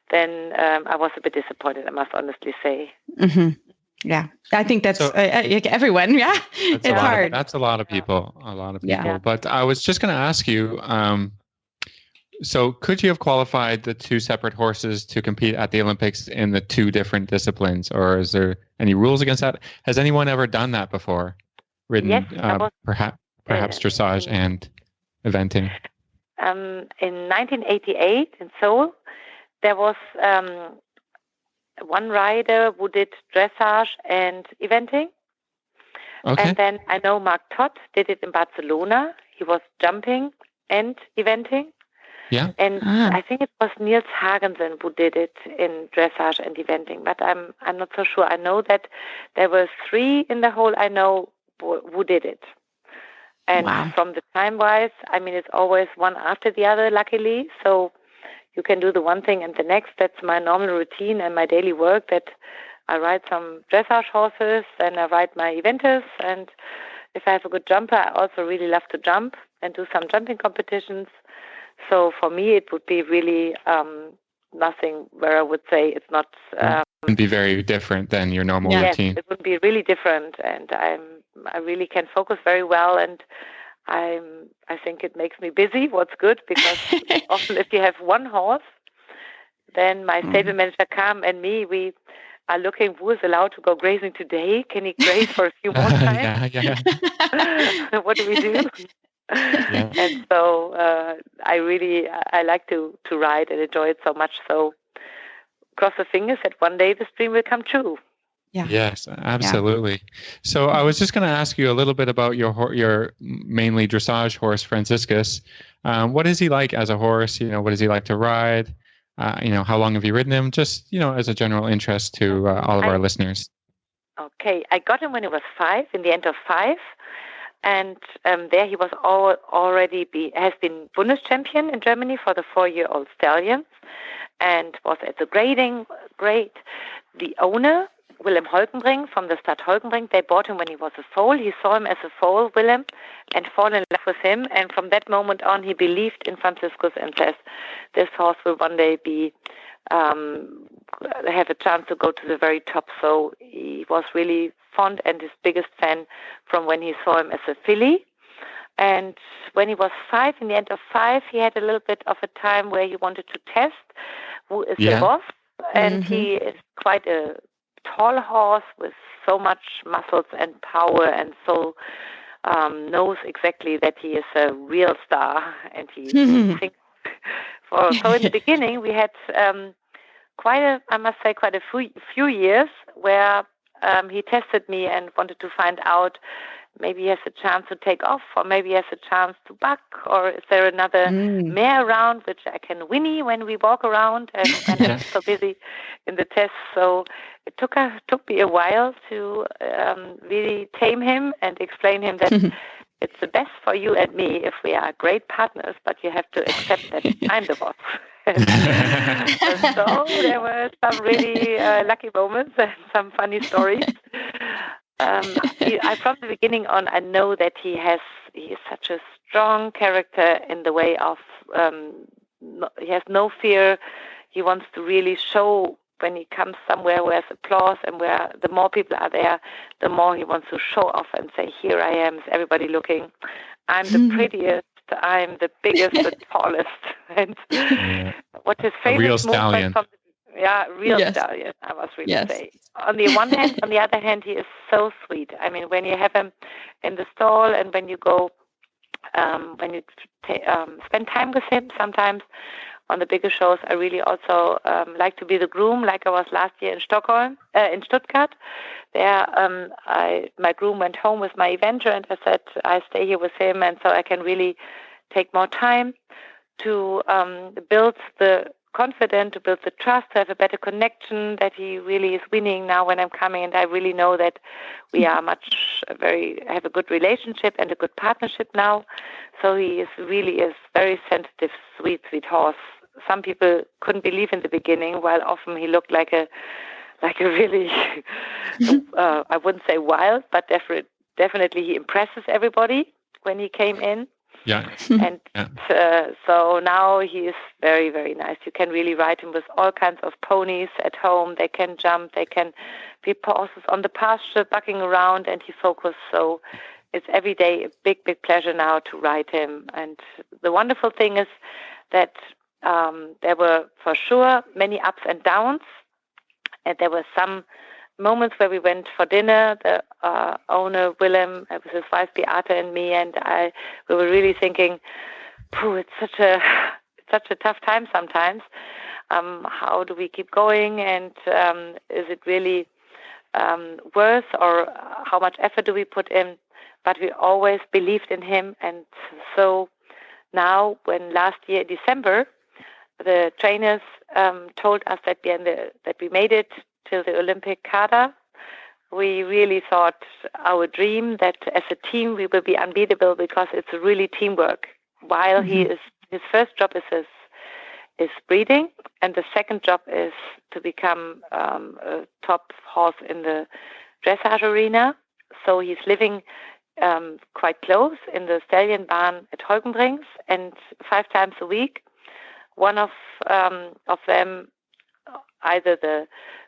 Speaker 6: then I was a bit disappointed, I must honestly say.
Speaker 3: Yeah, I think that's everyone. Yeah, it's hard.
Speaker 2: That's a lot of people. Yeah. But I was just going to ask you, so could you have qualified the 2 separate horses to compete at the Olympics in the 2 different disciplines, or is there any rules against that? Has anyone ever done that before? Ridden perhaps dressage and eventing?
Speaker 6: In 1988 in Seoul, there was one rider who did dressage and eventing. Okay. And then I know Mark Todd did it in Barcelona. He was jumping and eventing.
Speaker 2: Yeah.
Speaker 6: And I think it was Niels Hagensen who did it in dressage and eventing, but I'm not so sure. I know that there were 3 in the whole I know who did it. And from the time-wise, I mean, it's always one after the other, luckily. So you can do the one thing and the next. That's my normal routine and my daily work, that I ride some dressage horses and I ride my eventers. And if I have a good jumper, I also really love to jump and do some jumping competitions. So for me, it would be really nothing where I would say it's not.
Speaker 2: It would be very different than your normal routine.
Speaker 6: Yes, it would be really different, and I really can focus very well, and I think it makes me busy. What's good, because often if you have one horse, then my stable manager Carm and me, we are looking who is allowed to go grazing today. Can he graze for a few more times? What do we do? Yeah. And so I like to ride and enjoy it so much. So cross the fingers that one day this dream will come true.
Speaker 3: Yeah.
Speaker 2: Yes, absolutely. Yeah. So I was just going to ask you a little bit about your mainly dressage horse, Franziskus. What is he like as a horse? What does he like to ride? How long have you ridden him? Just, as a general interest to all of our listeners.
Speaker 6: Okay. I got him when he was 5, in the end of 5. And there he was has been Bundeschampion in Germany for the 4-year-old stallions, and was at the grade. The owner, Willem Holkenbring from the Stad Holkenbring, they bought him when he was a foal. He saw him as a foal, Willem, and fall in love with him. And from that moment on, he believed in Franziskus and says, this horse will one day be have a chance to go to the very top. So he was really fond and his biggest fan from when he saw him as a filly. And when he was 5, in the end of 5, he had a little bit of a time where he wanted to test who is the boss. And he is quite a tall horse with so much muscles and power, and so knows exactly that he is a real star. And he thinks so in the beginning we had quite a few years where he tested me and wanted to find out maybe he has a chance to take off, or maybe he has a chance to buck, or is there another mare around which I can whinny when we walk around, and when I'm so busy in the test. So it took me a while to really tame him and explain him that it's the best for you and me if we are great partners, but you have to accept that I'm the boss. So there were some really lucky moments and some funny stories. From the beginning on, I know that he is such a strong character in the way of he has no fear. He wants to really show when he comes somewhere where there's applause and where the more people are there, the more he wants to show off and say, here I am, is everybody looking? I'm the prettiest, I'm the biggest, the tallest. And what his famous movement from stallion, I must really say. On the one hand, on the other hand, he is so sweet. I mean, when you have him in the stall and when you go, spend time with him sometimes on the bigger shows, I really also like to be the groom, like I was last year in Stuttgart. There, my groom went home with my eventer, and I said, I stay here with him, and so I can really take more time to build the confidence, to build the trust, to have a better connection, that he really is winning now when I'm coming, and I really know that we are have a good relationship and a good partnership now. So he really is very sensitive, sweet horse. Some people couldn't believe in the beginning, while often he looked like a really, I wouldn't say wild, but definitely he impresses everybody when he came in.
Speaker 2: Yeah.
Speaker 6: And so now he is very, very nice. You can really ride him with all kinds of ponies at home. They can jump. They can be horses on the pasture, bucking around, and he focuses. So it's every day a big, big pleasure now to ride him. And the wonderful thing is that there were for sure many ups and downs. And there were some moments where we went for dinner, the owner, Willem, with his wife, Beate, and me, and we were really thinking, it's such a tough time sometimes. How do we keep going? And is it really worth, or how much effort do we put in? But we always believed in him. And so now, when last year, December, the trainers told us that we made it till the Olympic cadre, we really thought our dream that as a team we will be unbeatable, because it's really teamwork. While his first job is breeding, and the second job is to become a top horse in the dressage arena. So he's living quite close in the stallion barn at Holkenbrings, and 5 times a week. One of them, either the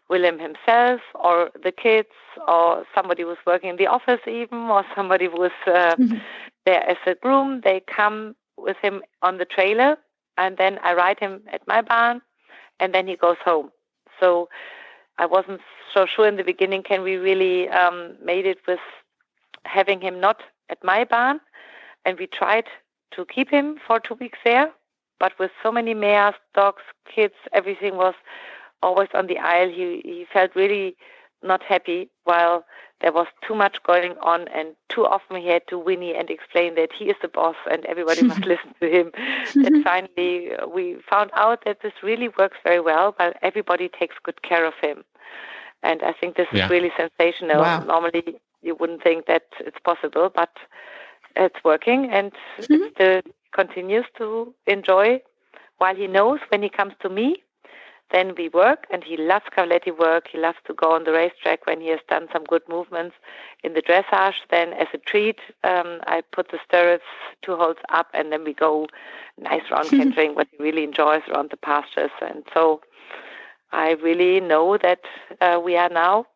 Speaker 6: Willem himself or the kids or somebody who's working in the office even, or somebody who was there as a groom, they come with him on the trailer, and then I ride him at my barn, and then he goes home. So I wasn't so sure in the beginning, can we really made it with having him not at my barn, and we tried to keep him for 2 weeks there, but with so many mares, dogs, kids, everything was always on the aisle. He felt really not happy, while there was too much going on, and too often he had to whinny and explain that he is the boss and everybody must listen to him. And finally we found out that this really works very well, but everybody takes good care of him. And I think this is really sensational.
Speaker 3: Wow.
Speaker 6: Normally you wouldn't think that it's possible, but it's working, and it still continues to enjoy. While he knows when he comes to me, then we work, and he loves cavaletti work. He loves to go on the racetrack when he has done some good movements in the dressage. Then as a treat, I put the stirrups 2 holes up, and then we go nice round cantering, what he really enjoys around the pastures. And so I really know that we are now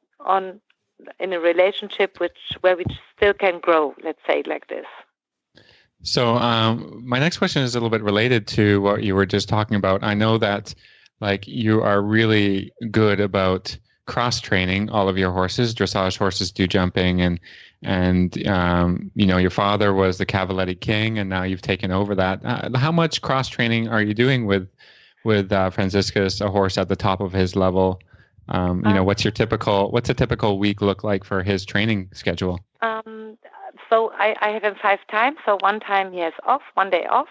Speaker 6: in a relationship where we still can grow, let's say it like this.
Speaker 2: So my next question is a little bit related to what you were just talking about. I know that you are really good about cross training all of your horses. Dressage horses do jumping, and your father was the Cavaletti king, and now you've taken over that. How much cross training are you doing with Franziskus, a horse at the top of his level? What's a typical week look like for his training schedule?
Speaker 6: So I have him 5 times. So one time he has off, 1 day off.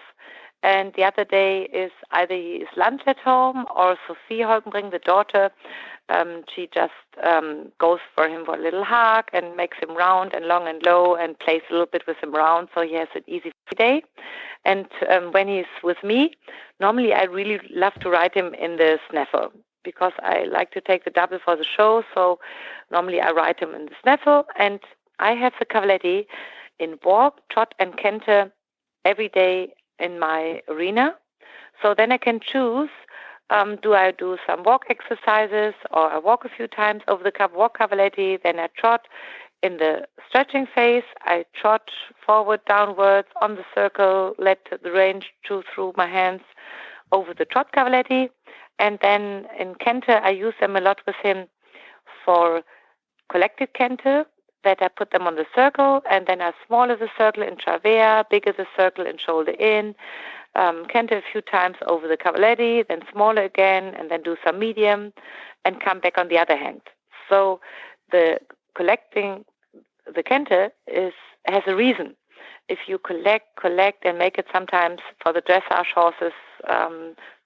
Speaker 6: And the other day is either he is lunch at home, or Sophie Holkenbring, the daughter, she just goes for him for a little hug and makes him round and long and low and plays a little bit with him round, so he has an easy day. And when he's with me, normally I really love to ride him in the snaffle, because I like to take the double for the show. So normally I ride him in the snaffle, and I have the cavaletti in walk, trot, and canter every day in my arena. So then I can choose, do I do some walk exercises, or I walk a few times over the walk cavaletti, then I trot in the stretching phase. I trot forward, downwards, on the circle, let the rein through my hands over the trot cavaletti. And then in canter, I use them a lot with him for collected canter, that I put them on the circle, and then I smaller the circle in travers, bigger the circle in shoulder in, canter a few times over the cavaletti, then smaller again, and then do some medium, and come back on the other hand. So the collecting the canter has a reason. If you collect, and make it sometimes for the dressage horses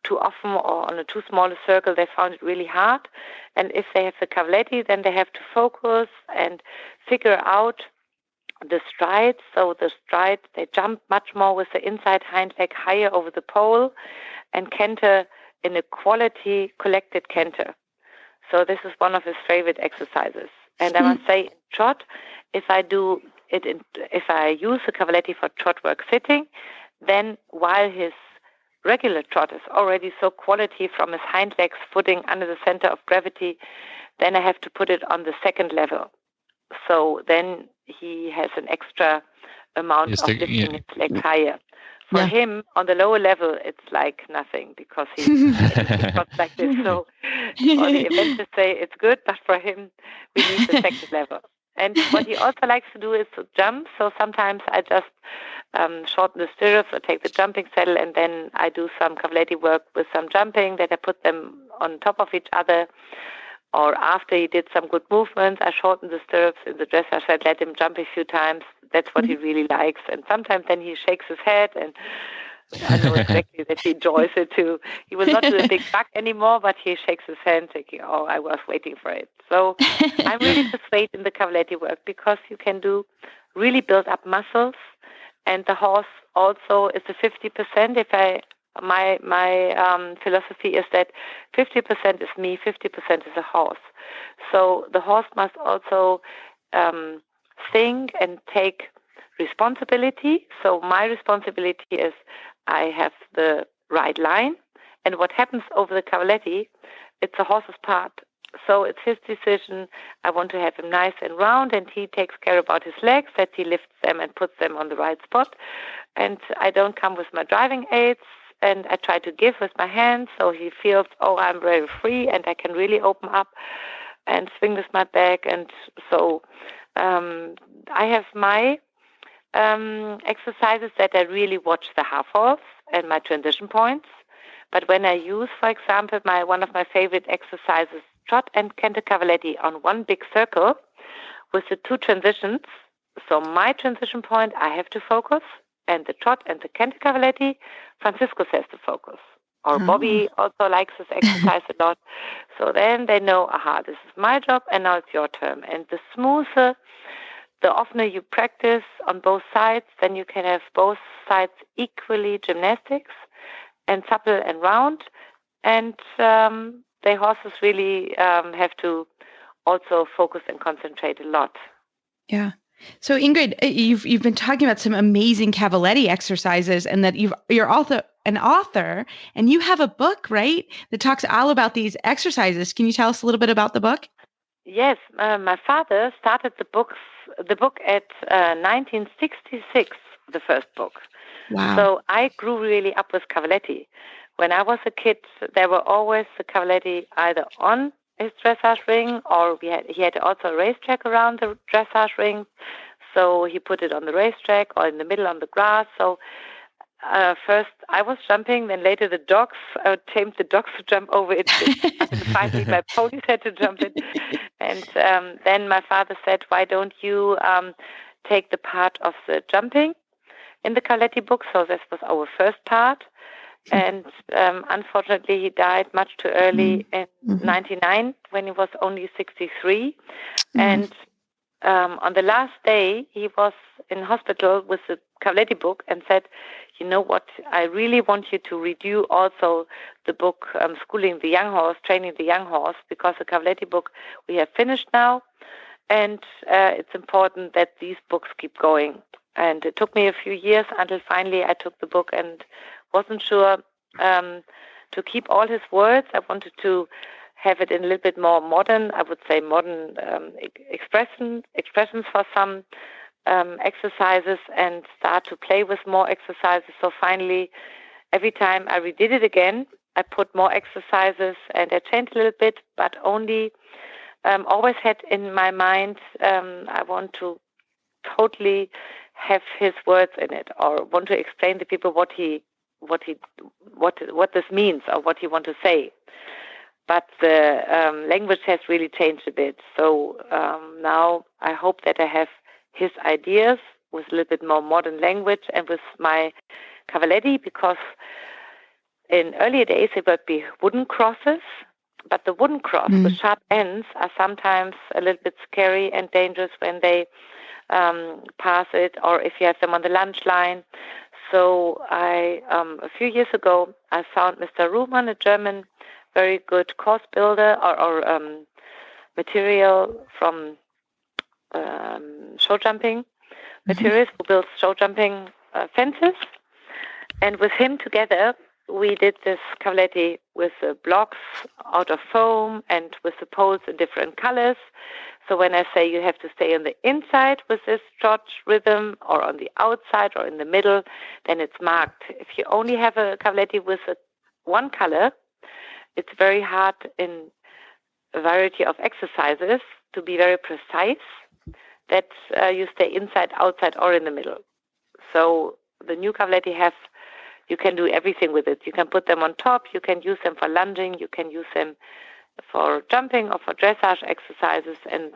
Speaker 6: too often or on a too small a circle, they found it really hard. And if they have the cavaletti, then they have to focus and figure out the stride. So the stride, they jump much more with the inside hind leg higher over the pole, and canter in a quality collected canter. So this is one of his favorite exercises. And I must say, in trot, if I use the cavaletti for trot work sitting, then while his regular trot is already so quality from his hind legs footing under the center of gravity, then I have to put it on the second level. So then he has an extra amount of lifting his legs higher. For him, on the lower level, it's like nothing, because he's like this. So all the inventors say it's good, but for him, we need the second level. And what he also likes to do is to jump. So sometimes I just shorten the stirrups or take the jumping saddle, and then I do some cavaletti work with some jumping, that I put them on top of each other. Or after he did some good movements, I shorten the stirrups in the dressage saddle, let him jump a few times. That's what he really likes. And sometimes then he shakes his head, and I know exactly that he enjoys it too. He will not do a big buck anymore, but he shakes his hand thinking, oh, I was waiting for it. So I'm really persuaded in the cavaletti work, because you can really build up muscles, and the horse also is a 50%. My philosophy is that 50% is me, 50% is a horse. So the horse must also think and take responsibility. So my responsibility is I have the right line, and what happens over the cavaletti, it's a horse's part. So it's his decision. I want to have him nice and round, and he takes care about his legs, that he lifts them and puts them on the right spot. And I don't come with my driving aids, and I try to give with my hands, so he feels, oh, I'm very free, and I can really open up and swing with my back. And so I have my exercises that I really watch the half horse and my transition points. But when I use, for example, one of my favorite exercises, trot and canter cavaletti on one big circle with the 2 transitions. So my transition point, I have to focus, and the trot and the canter cavaletti, Franziskus has to focus. Or Bobby also likes this exercise a lot. So then they know, aha, this is my job, and now it's your turn. And the smoother the oftener you practice on both sides, then you can have both sides equally gymnastics and supple and round. And the horses really have to also focus and concentrate a lot.
Speaker 3: Yeah. So Ingrid, you've been talking about some amazing cavaletti exercises, and that you're also an author, and you have a book, right, that talks all about these exercises. Can you tell us a little bit about the book?
Speaker 6: Yes, my father started the book at 1966, the first book.
Speaker 3: Wow.
Speaker 6: So I grew really up with cavaletti. When I was a kid, there were always the cavaletti either on his dressage ring, or he had also a racetrack around the dressage ring. So he put it on the racetrack or in the middle on the grass. So first I was jumping, then later the dogs, I tamed the dogs to jump over it. And finally my ponies had to jump it. And then my father said, why don't you take the part of the jumping in the cavaletti book? So this was our first part. And unfortunately, he died much too early in 1999 when he was only 63. And on the last day, he was in hospital with the cavaletti book and said, you know what, I really want you to redo also the book, Schooling the Young Horse, Training the Young Horse, because the cavaletti book we have finished now. And it's important that these books keep going. And it took me a few years until finally I took the book and wasn't sure to keep all his words. I wanted to have it in a little bit more modern, I would say modern expressions for some exercises, and start to play with more exercises. So finally, every time I redid it again, I put more exercises and I changed a little bit, but only always had in my mind, I want to totally have his words in it, or want to explain to people what this means or what he want to say. But the language has really changed a bit. So now I hope that I have his ideas with a little bit more modern language and with my cavaletti, because in earlier days it would be wooden crosses, but the wooden cross with sharp ends are sometimes a little bit scary and dangerous when they pass it, or if you have them on the lunch line. So I, a few years ago, I found Mr. Ruhmann, a German, very good course builder or material from show jumping materials, who builds show jumping fences. And with him together, we did this cavaletti with blocks out of foam and with the poles in different colors. So when I say you have to stay on the inside with this trot rhythm, or on the outside or in the middle, then it's marked. If you only have a cavaletti with one color, it's very hard in a variety of exercises to be very precise that you stay inside, outside, or in the middle. So the new cavaletti you can do everything with it. You can put them on top, you can use them for lunging, you can use them for jumping or for dressage exercises. And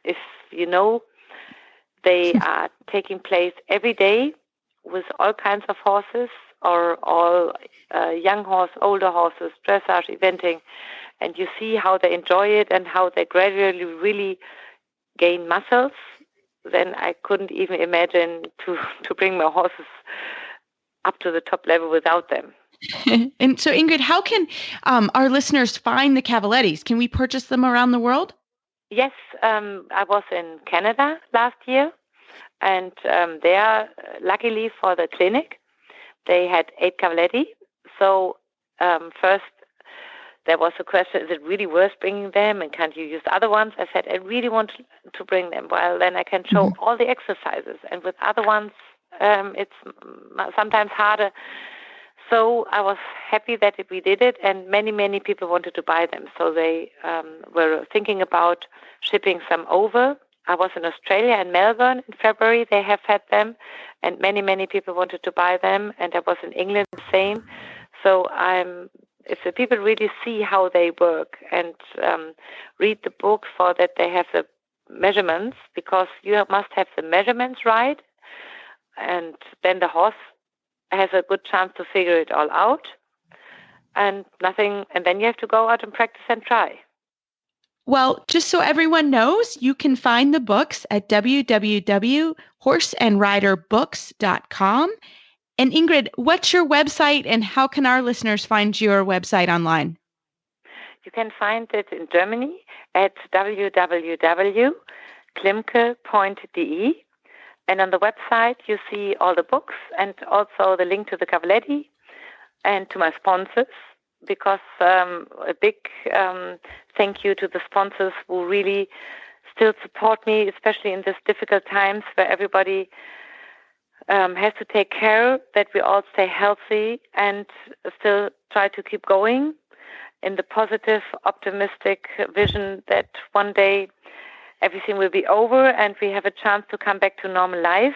Speaker 6: if you know, they are taking place every day with all kinds of horses, or all young horse, older horses, dressage, eventing, and you see how they enjoy it and how they gradually really gain muscles, then I couldn't even imagine to bring my horses up to the top level without them.
Speaker 3: And so, Ingrid, how can our listeners find the cavalettis? Can we purchase them around the world?
Speaker 6: Yes, I was in Canada last year, and there, luckily for the clinic, they had 8 cavaletti. So first, there was a question, is it really worth bringing them, and can't you use other ones? I said, I really want to bring them. Well, then I can show all the exercises, and with other ones, it's sometimes harder. So I was happy that we did it, and many, many people wanted to buy them. So they were thinking about shipping some over. I was in Australia, in Melbourne, in February. They have had them, and many, many people wanted to buy them. And I was in England, the same. So if the people really see how they work and read the book, so that they have the measurements, because you must have the measurements right, and then the horse has a good chance to figure it all out, and then you have to go out and practice and try.
Speaker 3: Well, just so everyone knows, you can find the books at www.horseandriderbooks.com. And Ingrid, what's your website and how can our listeners find your website online?
Speaker 6: You can find it in Germany at www.klimke.de. And on the website, you see all the books and also the link to the Cavaletti and to my sponsors, because a big thank you to the sponsors who really still support me, especially in these difficult times where everybody has to take care that we all stay healthy and still try to keep going in the positive, optimistic vision that one day everything will be over and we have a chance to come back to normal life.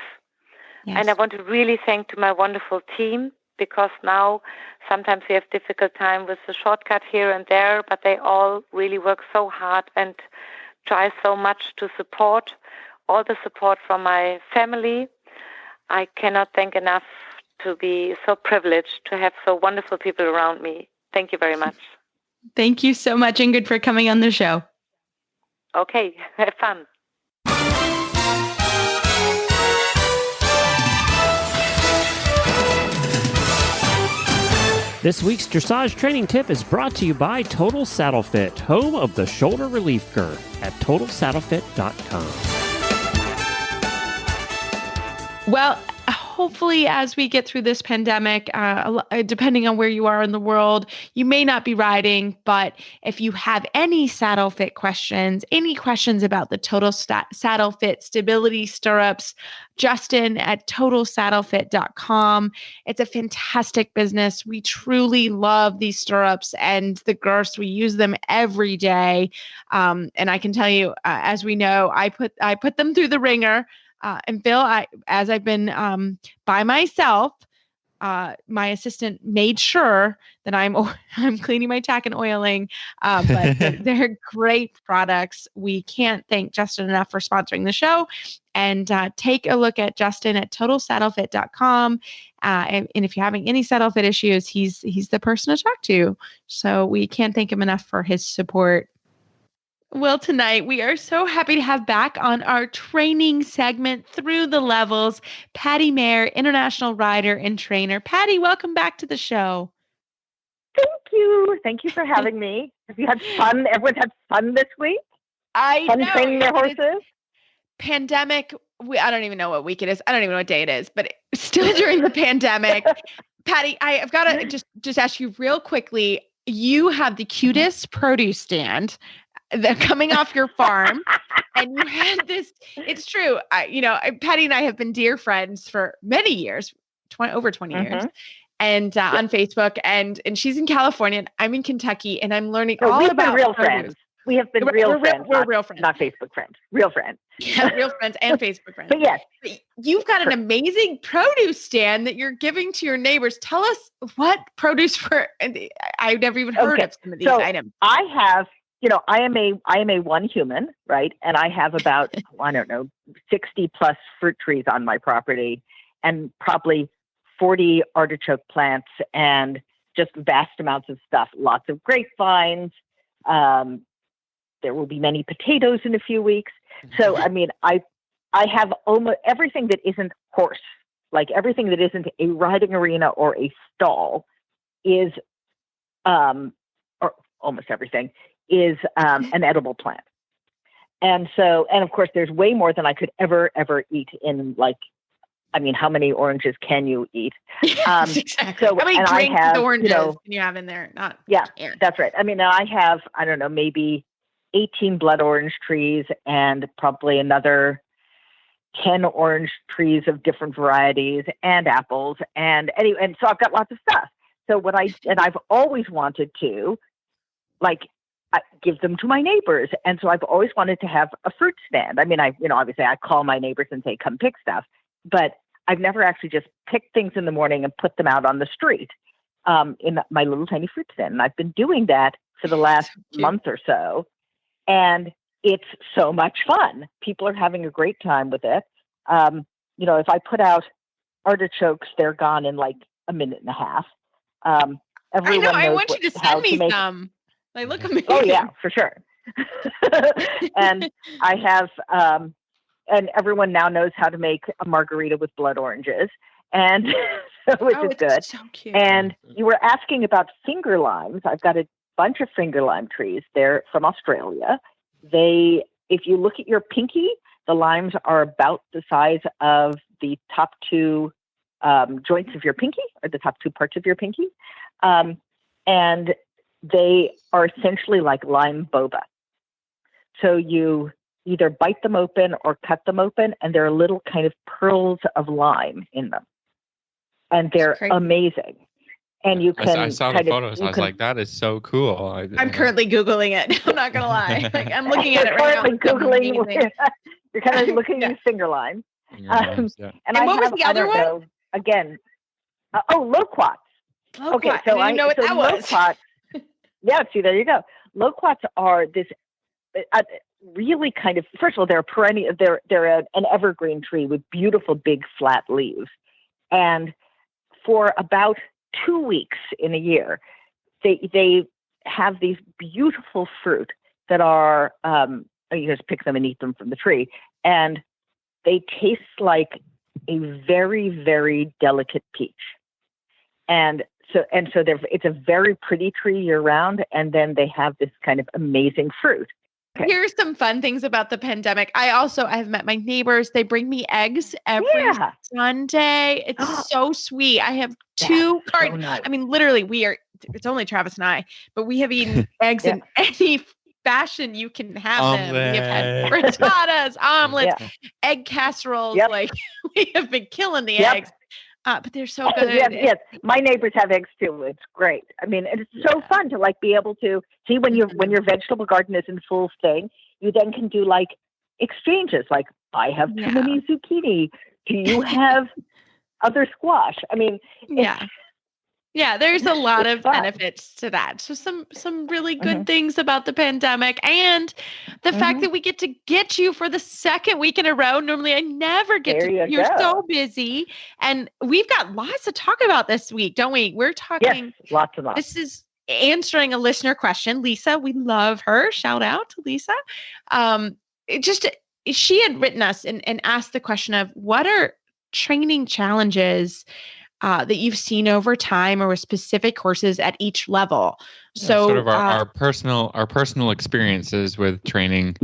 Speaker 6: Yes. And I want to really thank to my wonderful team, because now sometimes we have difficult time with the shortcut here and there, but they all really work so hard and try so much to support, all the support from my family. I cannot thank enough to be so privileged to have so wonderful people around me. Thank you very much.
Speaker 3: Thank you so much, Ingrid, for coming on the show.
Speaker 6: Okay, have fun.
Speaker 1: This week's dressage training tip is brought to you by Total Saddle Fit, home of the shoulder relief girth at TotalSaddleFit.com.
Speaker 3: Well, hopefully as we get through this pandemic, depending on where you are in the world, you may not be riding, but if you have any saddle fit questions, any questions about the Total Saddle Fit stability stirrups, Justin at TotalSaddleFit.com. It's a fantastic business. We truly love these stirrups and the girths. We use them every day. And I can tell you, as we know, I put them through the ringer. And Phil, as I've been by myself, my assistant made sure that I'm cleaning my tack and oiling. But they're great products. We can't thank Justin enough for sponsoring the show. And take a look at Justin at TotalSaddleFit.com. And if you're having any saddle fit issues, he's the person to talk to. So we can't thank him enough for his support. Well, tonight we are so happy to have back on our training segment, Through the Levels, Patty Mayer, international rider and trainer. Patty, welcome back to the show.
Speaker 7: Thank you. Thank you for having me. Have you had fun? Everyone had fun this week? Fun training their horses?
Speaker 3: Pandemic. I don't even know what week it is. I don't even know what day it is, but still during the pandemic. Patty, I've got to just ask you real quickly. You have the cutest produce stand. They're coming off your farm, and you had this. It's true. Patty and I have been dear friends for many years, over 20 years, and on Facebook. And she's in California, and I'm in Kentucky, and I'm learning all about
Speaker 7: real friends. We have been real friends.
Speaker 3: We're real friends,
Speaker 7: not Facebook friends. Real friends.
Speaker 3: Yeah, real friends and Facebook friends.
Speaker 7: But yes,
Speaker 3: you've got an amazing produce stand that you're giving to your neighbors. Tell us what produce for. I've never even heard of some of these items.
Speaker 7: I have. I am a one human, right? And I have about, 60 plus fruit trees on my property and probably 40 artichoke plants and just vast amounts of stuff. Lots of grapevines. There will be many potatoes in a few weeks. So, I have almost everything that isn't horse, like everything that isn't a riding arena or a stall is, or almost everything is an edible plant. And of course, there's way more than I could ever eat in how many oranges can you eat?
Speaker 3: Exactly. So, how many drinks of oranges can you have in there?
Speaker 7: That's right. I have, maybe 18 blood orange trees and probably another 10 orange trees of different varieties and apples. And so I've got lots of stuff. So I've always wanted to I give them to my neighbors. And so I've always wanted to have a fruit stand. Obviously I call my neighbors and say, come pick stuff, but I've never actually just picked things in the morning and put them out on the street in my little tiny fruit stand. And I've been doing that for the last month or so. And it's so much fun. People are having a great time with it. If I put out artichokes, they're gone in a minute and a half.
Speaker 3: I want you to send me some. They look amazing.
Speaker 7: Oh yeah, for sure. And I have, and everyone now knows how to make a margarita with blood oranges, and which is good.
Speaker 3: So cute.
Speaker 7: And you were asking about finger limes. I've got a bunch of finger lime trees. They're from Australia. If you look at your pinky, the limes are about the size of the top two joints of your pinky, or the top two parts of your pinky. And they are essentially like lime boba. So you either bite them open or cut them open, and there are little kind of pearls of lime in them. And they're amazing. And you can
Speaker 2: I saw the photos. I was like, that is so cool.
Speaker 3: I'm currently Googling it. I'm not going to lie. Like, I'm looking at it right now.
Speaker 7: Googling. You're kind of looking at finger lime. And
Speaker 3: what was the other one?
Speaker 7: Know, again, loquats. Okay, so
Speaker 3: I didn't know what that was.
Speaker 7: Loquats, yeah, see, there you go. Loquats are this really kind of, first of all, they're perennial. They're an evergreen tree with beautiful big flat leaves. And for about 2 weeks in a year, they have these beautiful fruit that are, you just pick them and eat them from the tree. And they taste like a very, very delicate peach. And so it's a very pretty tree year round. And then they have this kind of amazing fruit. Okay.
Speaker 3: Here's some fun things about the pandemic. I've met my neighbors. They bring me eggs every Sunday. It's so sweet. I have 2 cartons. So nice. I mean, literally it's only Travis and I, but we have eaten eggs in any fashion you can have them. We have had frittatas, omelets, egg casseroles. Like, we have been killing the eggs. But they're so good.
Speaker 7: Yes. My neighbors have eggs too. It's great. I mean, it's so fun to like be able to see when your vegetable garden is in full swing. You then can do like exchanges. Like, I have too many zucchini. Do you have other squash? I mean,
Speaker 3: there's a lot of benefits to that. So some really good things about the pandemic, and the fact that we get to get you for the second week in a row. Normally I never get to. You're so busy, and we've got lots to talk about this week, don't we? We're talking
Speaker 7: lots and lots.
Speaker 3: This is answering a listener question. Lisa, we love her. Shout out to Lisa. She had written us and asked the question of, what are training challenges that you've seen over time, or with specific courses at each level? So
Speaker 2: sort of our personal experiences with training.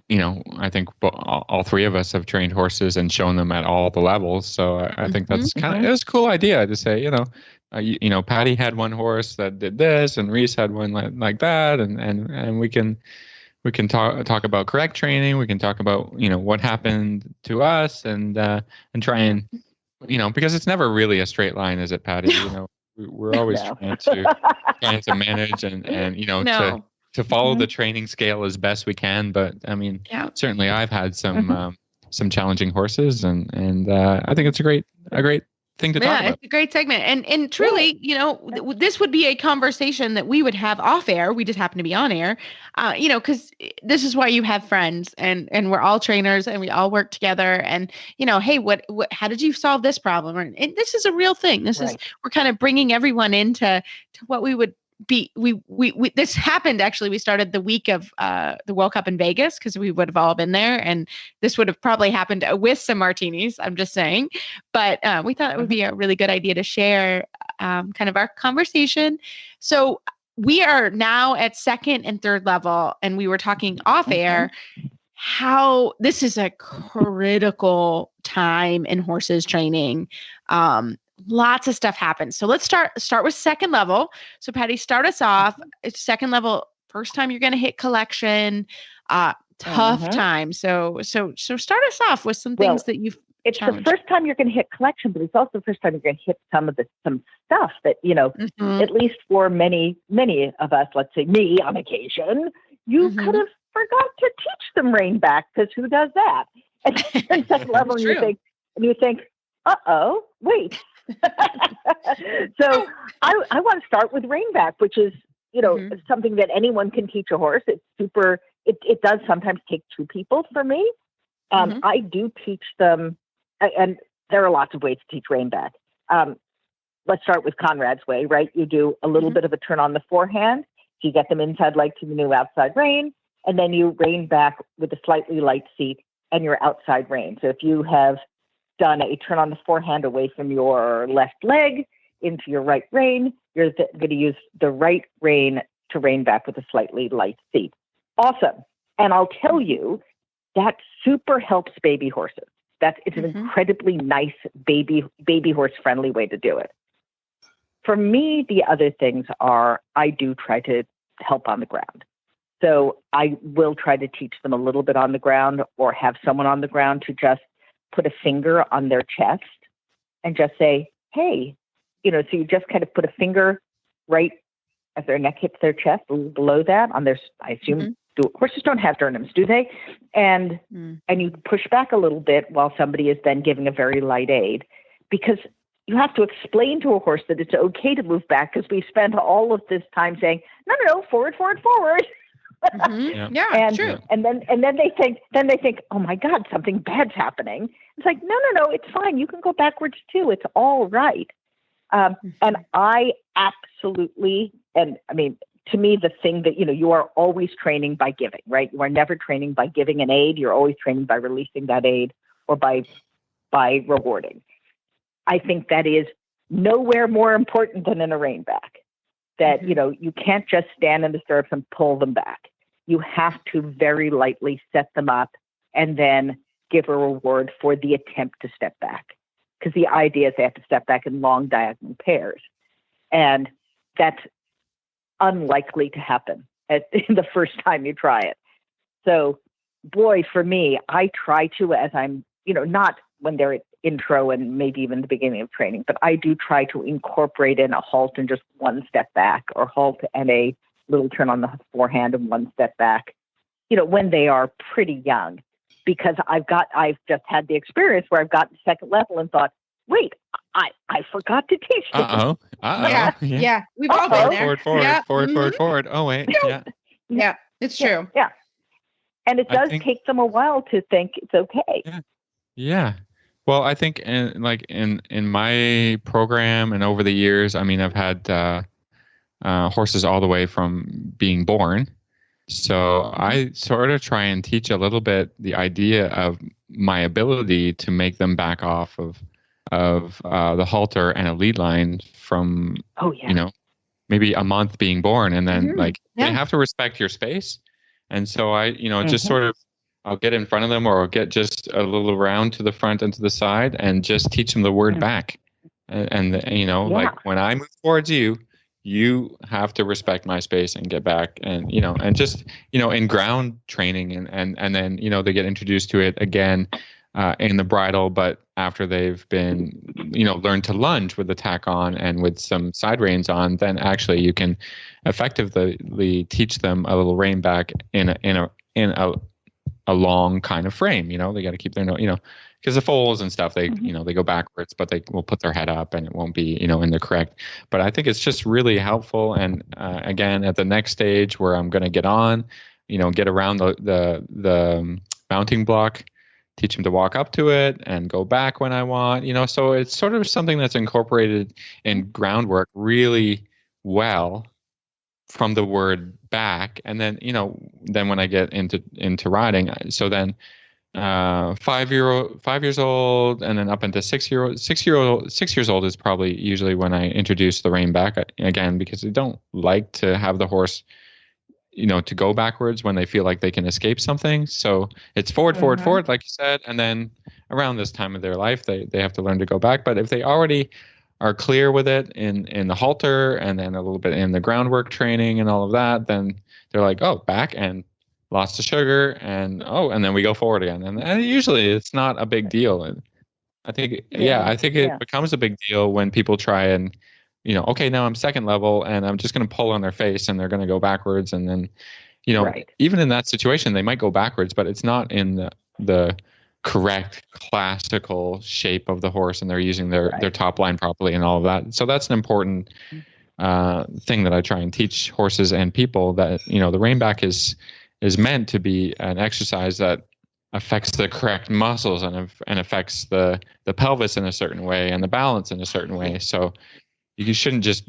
Speaker 2: You know, I think all 3 of us have trained horses and shown them at all the levels. So I think that's it was a cool idea to say, Patty had one horse that did this, and Reese had one like that, and we can talk about correct training. We can talk about what happened to us, and try and because it's never really a straight line, is it, Patty? We're always trying to manage and to follow the training scale as best we can. But I mean, certainly I've had some challenging horses, and I think it's a great thing to talk about.
Speaker 3: It's a great segment. And truly, this would be a conversation that we would have off air. We just happen to be on air, because this is why you have friends, and we're all trainers, and we all work together, and, hey, what, how did you solve this problem? And this is a real thing. This is, we're kind of bringing everyone into what we would be. This happened, actually. We started the week of the World Cup in Vegas, because we would have all been there, and this would have probably happened with some martinis, I'm just saying. But we thought it would be a really good idea to share kind of our conversation. So we are now at 2nd and 3rd level, and we were talking off air how this is a critical time in horses training. Lots of stuff happens. So let's start with 2nd level. So Patty, start us off. It's 2nd level. First time you're going to hit collection. Tough time. So start us off with some things that you've.
Speaker 7: It's the first time you're going to hit collection, but it's also the first time you're going to hit some stuff that at least for many of us, let's say me on occasion, you could have forgot to teach them rein back, because who does that? And you're at 2nd level, and you think, uh-oh, wait. So I want to start with rein back, which is, something that anyone can teach a horse. It's super, it does sometimes take 2 people for me. I do teach them, and there are lots of ways to teach rein back. Let's start with Conrad's way, right? You do a little bit of a turn on the forehand. So you get them inside leg to the new outside rein. and then you rein back with a slightly light seat and your outside rein. So if you have done a turn on the forehand away from your left leg into your right rein, you're going to use the right rein to rein back with a slightly light seat. Awesome. And I'll tell you, that super helps baby horses. It's an incredibly nice baby horse friendly way to do it. For me, the other things are, I do try to help on the ground. So I will try to teach them a little bit on the ground, or have someone on the ground to just put a finger on their chest and just say, hey, so you just kind of put a finger right as their neck hits their chest, below that on their, I assume, horses don't have sternums, do they? And you push back a little bit while somebody is then giving a very light aid, because you have to explain to a horse that it's okay to move back, because we spend all of this time saying, no, forward.
Speaker 3: Yeah, true.
Speaker 7: And then they think, oh my God, something bad's happening. It's like, no, it's fine. You can go backwards too. It's all right. And I absolutely, and I mean, to me, the thing that, you are always training by giving, right? You are never training by giving an aid. You're always training by releasing that aid, or by rewarding. I think that is nowhere more important than in a rein back. That, you can't just stand in the stirrups and pull them back. You have to very lightly set them up and then give a reward for the attempt to step back. Because the idea is they have to step back in long diagonal pairs. And that's unlikely to happen the first time you try it. So, boy, for me, I try to, as I'm, not when they're at intro and maybe even the beginning of training, but I do try to incorporate in a halt and just one step back, or halt and a little turn on the forehand and one step back, when they are pretty young. Because I've just had the experience where I've gotten second level and thought, wait, I forgot to teach them.
Speaker 3: Yeah. We've all been there.
Speaker 2: Forward. Oh, wait.
Speaker 3: Yeah, it's true.
Speaker 7: Yeah. And it does take them a while to think it's okay.
Speaker 2: Yeah. Well, I think in my program and over the years, I mean, I've had horses all the way from being born. So I sort of try and teach a little bit the idea of my ability to make them back off of the halter and a lead line from, maybe a month being born. And then they have to respect your space. And so I, just sort of, I'll get in front of them, or I'll get just a little around to the front and to the side, and just teach them the word back. And like when I move towards you, you have to respect my space and get back, and and just in ground training, and then they get introduced to it again in the bridle, but after they've been learned to lunge with the tack on and with some side reins on, then actually you can effectively teach them a little rein back in a long kind of frame. They got to keep their nose, because the foals and stuff, they they go backwards, but they will put their head up, and it won't be in the correct. But I think it's just really helpful. And again, at the next stage where I'm going to get on, get around the mounting block, teach them to walk up to it and go back when I want. So it's sort of something that's incorporated in groundwork really well from the word back. And then then when I get into riding, so then 5 years old, and then up into 6 years old is probably usually when I introduce the rein back again, because I don't like to have the horse to go backwards when they feel like they can escape something. So it's forward, like you said, and then around this time of their life they have to learn to go back. But if they already are clear with it in the halter, and then a little bit in the groundwork training and all of that, then they're like, oh, back and lots of sugar, and then we go forward again. And usually it's not a big deal. And I think, it becomes a big deal when people try and, okay, now I'm second level and I'm just going to pull on their face and they're going to go backwards. And then, even in that situation, they might go backwards, but it's not in the correct classical shape of the horse, and they're using their top line properly and all of that. So that's an important thing that I try and teach horses and people, that, the rein back is meant to be an exercise that affects the correct muscles and affects the pelvis in a certain way and the balance in a certain way. So you shouldn't just,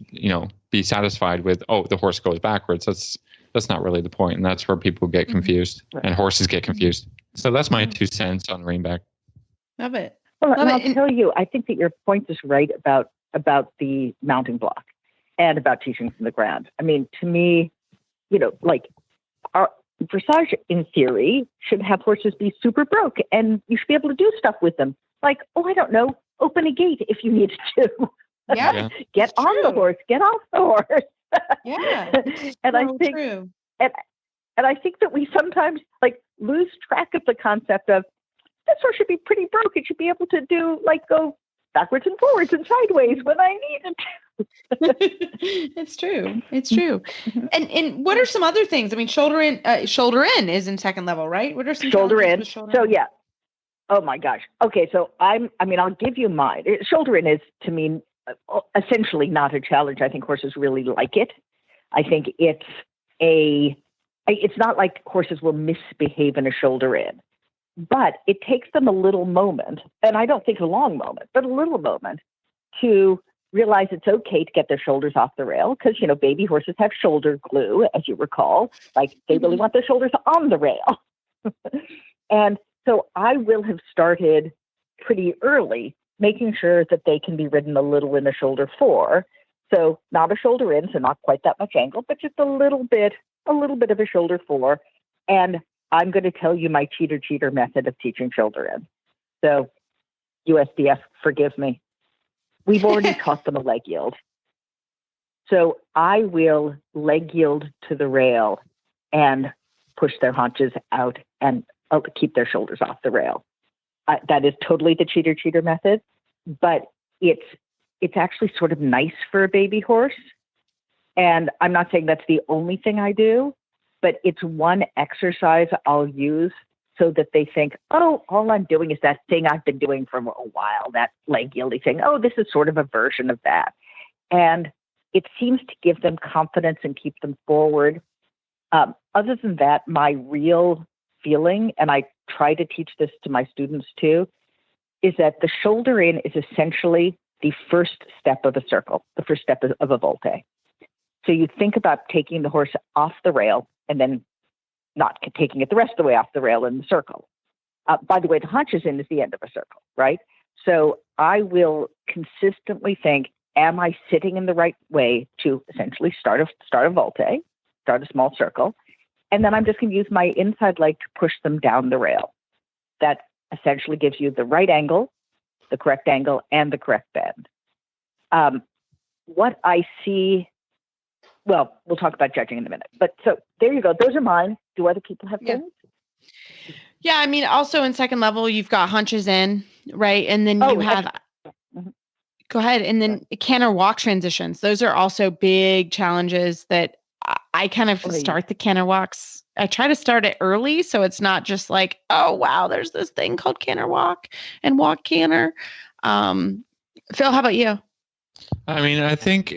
Speaker 2: be satisfied with, the horse goes backwards. that's not really the point. And that's where people get confused and horses get confused. So that's my 2 cents on reinback.
Speaker 3: Love it.
Speaker 7: Well,
Speaker 3: Love
Speaker 7: and
Speaker 3: it.
Speaker 7: I'll tell you, I think that your point is right about the mounting block and about teaching from the ground. I mean, to me, like our dressage in theory should have horses be super broke, and you should be able to do stuff with them. Like, I don't know, open a gate if you need to.
Speaker 3: Yeah.
Speaker 7: Get on the horse, get off the horse.
Speaker 3: Yeah.
Speaker 7: And I
Speaker 3: So
Speaker 7: think,
Speaker 3: true.
Speaker 7: and I think that we sometimes like lose track of the concept of this horse should be pretty broke. It should be able to go backwards and forwards and sideways when I need it to.
Speaker 3: It's true. It's true. And what are some other things? I mean, shoulder in is in second level, right? What are some
Speaker 7: Shoulder
Speaker 3: challenges
Speaker 7: in.
Speaker 3: with shoulder
Speaker 7: So
Speaker 3: in?
Speaker 7: yeah. Oh my gosh. Okay. So I'll give you mine. Shoulder in is, to me, essentially not a challenge. I think horses really like it. I think it's not like horses will misbehave in a shoulder in, but it takes them a little moment, and I don't think a long moment, but a little moment to realize it's okay to get their shoulders off the rail, because, baby horses have shoulder glue, as you recall, like they really want their shoulders on the rail. And so I will have started pretty early, making sure that they can be ridden a little in a shoulder 4. So not a shoulder in, so not quite that much angle, but just a little bit of a shoulder 4. And I'm going to tell you my cheater method of teaching shoulder in. So USDF, forgive me. We've already taught them a leg yield. So I will leg yield to the rail and push their haunches out and keep their shoulders off the rail. That is totally the cheater method, but it's actually sort of nice for a baby horse. And I'm not saying that's the only thing I do, but it's one exercise I'll use so that they think, all I'm doing is that thing I've been doing for a while, that leg yielding thing. This is sort of a version of that. And it seems to give them confidence and keep them forward. Other than that, my real feeling, and I try to teach this to my students too, is that the shoulder in is essentially the first step of a circle, the first step of a volte. So you think about taking the horse off the rail and then not taking it the rest of the way off the rail in the circle. By the way, the haunches in is the end of a circle, right? So I will consistently think, am I sitting in the right way to essentially start a volte, start a small circle, and then I'm just going to use my inside leg to push them down the rail. That essentially gives you the right angle, the correct angle, and the correct bend. What I see, well, we'll talk about judging in a minute. But so there you go. Those are mine. Do other people have things?
Speaker 3: Yeah, I mean, also in second level, you've got hunches in, right? And then you have, go ahead. And then canter walk transitions. Those are also big challenges that I kind of start the canter walks. I try to start it early, so it's not just like, oh, wow, there's this thing called canter walk and walk canter. Phil, how about you?
Speaker 2: I mean, I think,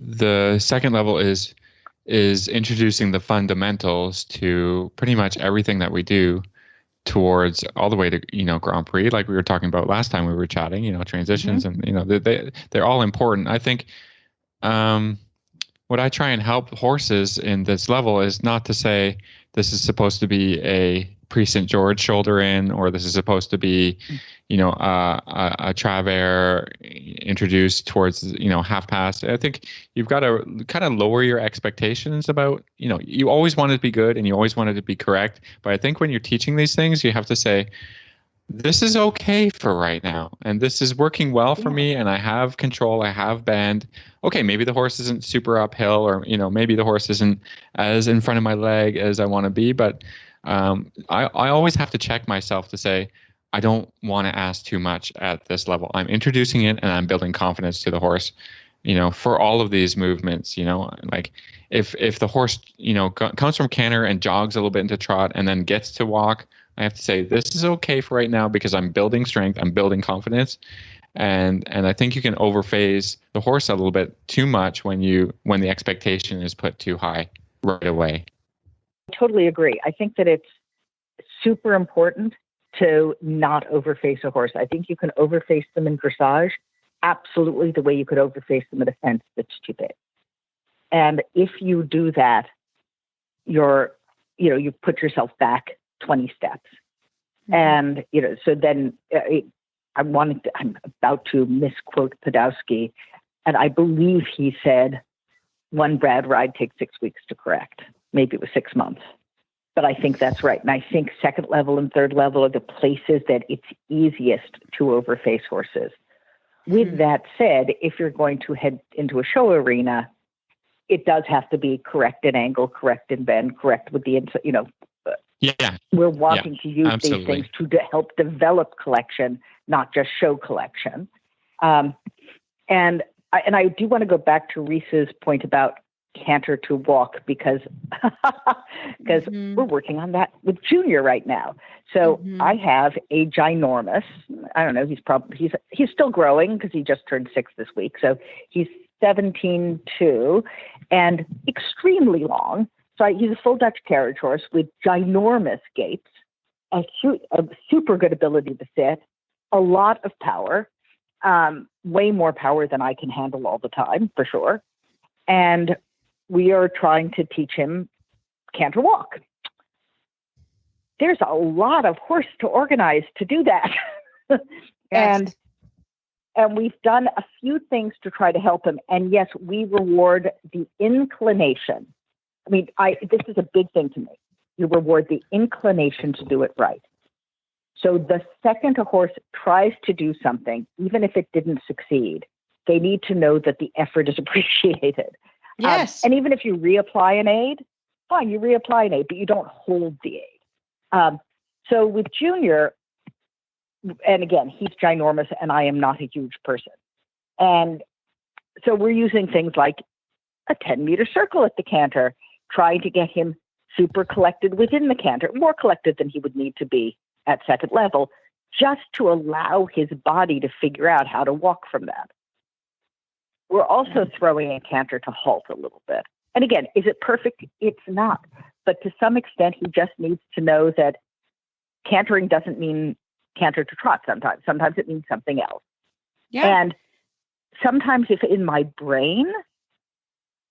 Speaker 2: the second level is introducing the fundamentals to pretty much everything that we do towards all the way to, Grand Prix, like we were talking about last time we were chatting, transitions and, they're all important. I think what I try and help horses in this level is not to say this is supposed to be a pre-St. George shoulder in, or this is supposed to be, a travers introduced towards, half pass. I think you've got to kind of lower your expectations about, you always want it to be good and you always want it to be correct. But I think when you're teaching these things, you have to say, this is okay for right now. And this is working well for me. And I have control. I have bend. Okay, maybe the horse isn't super uphill, or, maybe the horse isn't as in front of my leg as I want to be. But I always have to check myself to say, I don't want to ask too much at this level. I'm introducing it and I'm building confidence to the horse, for all of these movements, like if the horse, comes from canter and jogs a little bit into trot and then gets to walk, I have to say, this is okay for right now because I'm building strength, I'm building confidence. And I think you can overphase the horse a little bit too much when the expectation is put too high right away.
Speaker 7: I totally agree. I think that it's super important to not overface a horse. I think you can overface them in dressage absolutely the way you could overface them at a fence that's too big. And if you do that, you put yourself back 20 steps. And, so then I'm about to misquote Podolsky, and I believe he said one bad ride takes 6 weeks to correct. Maybe it was 6 months, but I think that's right. And I think second level and third level are the places that it's easiest to overface horses. With that said, if you're going to head into a show arena, it does have to be correct in angle, correct in bend, correct with the, we're wanting to use these things to help develop collection, not just show collection. And I do want to go back to Reese's point about canter to walk because we're working on that with Junior right now. So I have a ginormous, I don't know, he's still growing because he just turned 6 this week. So he's 17.2 and extremely long. So he's a full Dutch carriage horse with ginormous gaits, a super good ability to sit, a lot of power, way more power than I can handle all the time, for sure. And we are trying to teach him canter walk. There's a lot of horse to organize to do that. And we've done a few things to try to help him. And yes, we reward the inclination. I mean, this is a big thing to me. You reward the inclination to do it right. So the second a horse tries to do something, even if it didn't succeed, they need to know that the effort is appreciated.
Speaker 3: Yes.
Speaker 7: And even if you reapply an aid, fine, you reapply an aid, but you don't hold the aid. So with Junior, and again, he's ginormous and I am not a huge person. And so we're using things like a 10-meter circle at the canter, trying to get him super collected within the canter, more collected than he would need to be at second level, just to allow his body to figure out how to walk from that. We're also throwing a canter to halt a little bit. And again, is it perfect? It's not. But to some extent, he just needs to know that cantering doesn't mean canter to trot sometimes. Sometimes it means something else.
Speaker 3: Yeah.
Speaker 7: And sometimes if in my brain,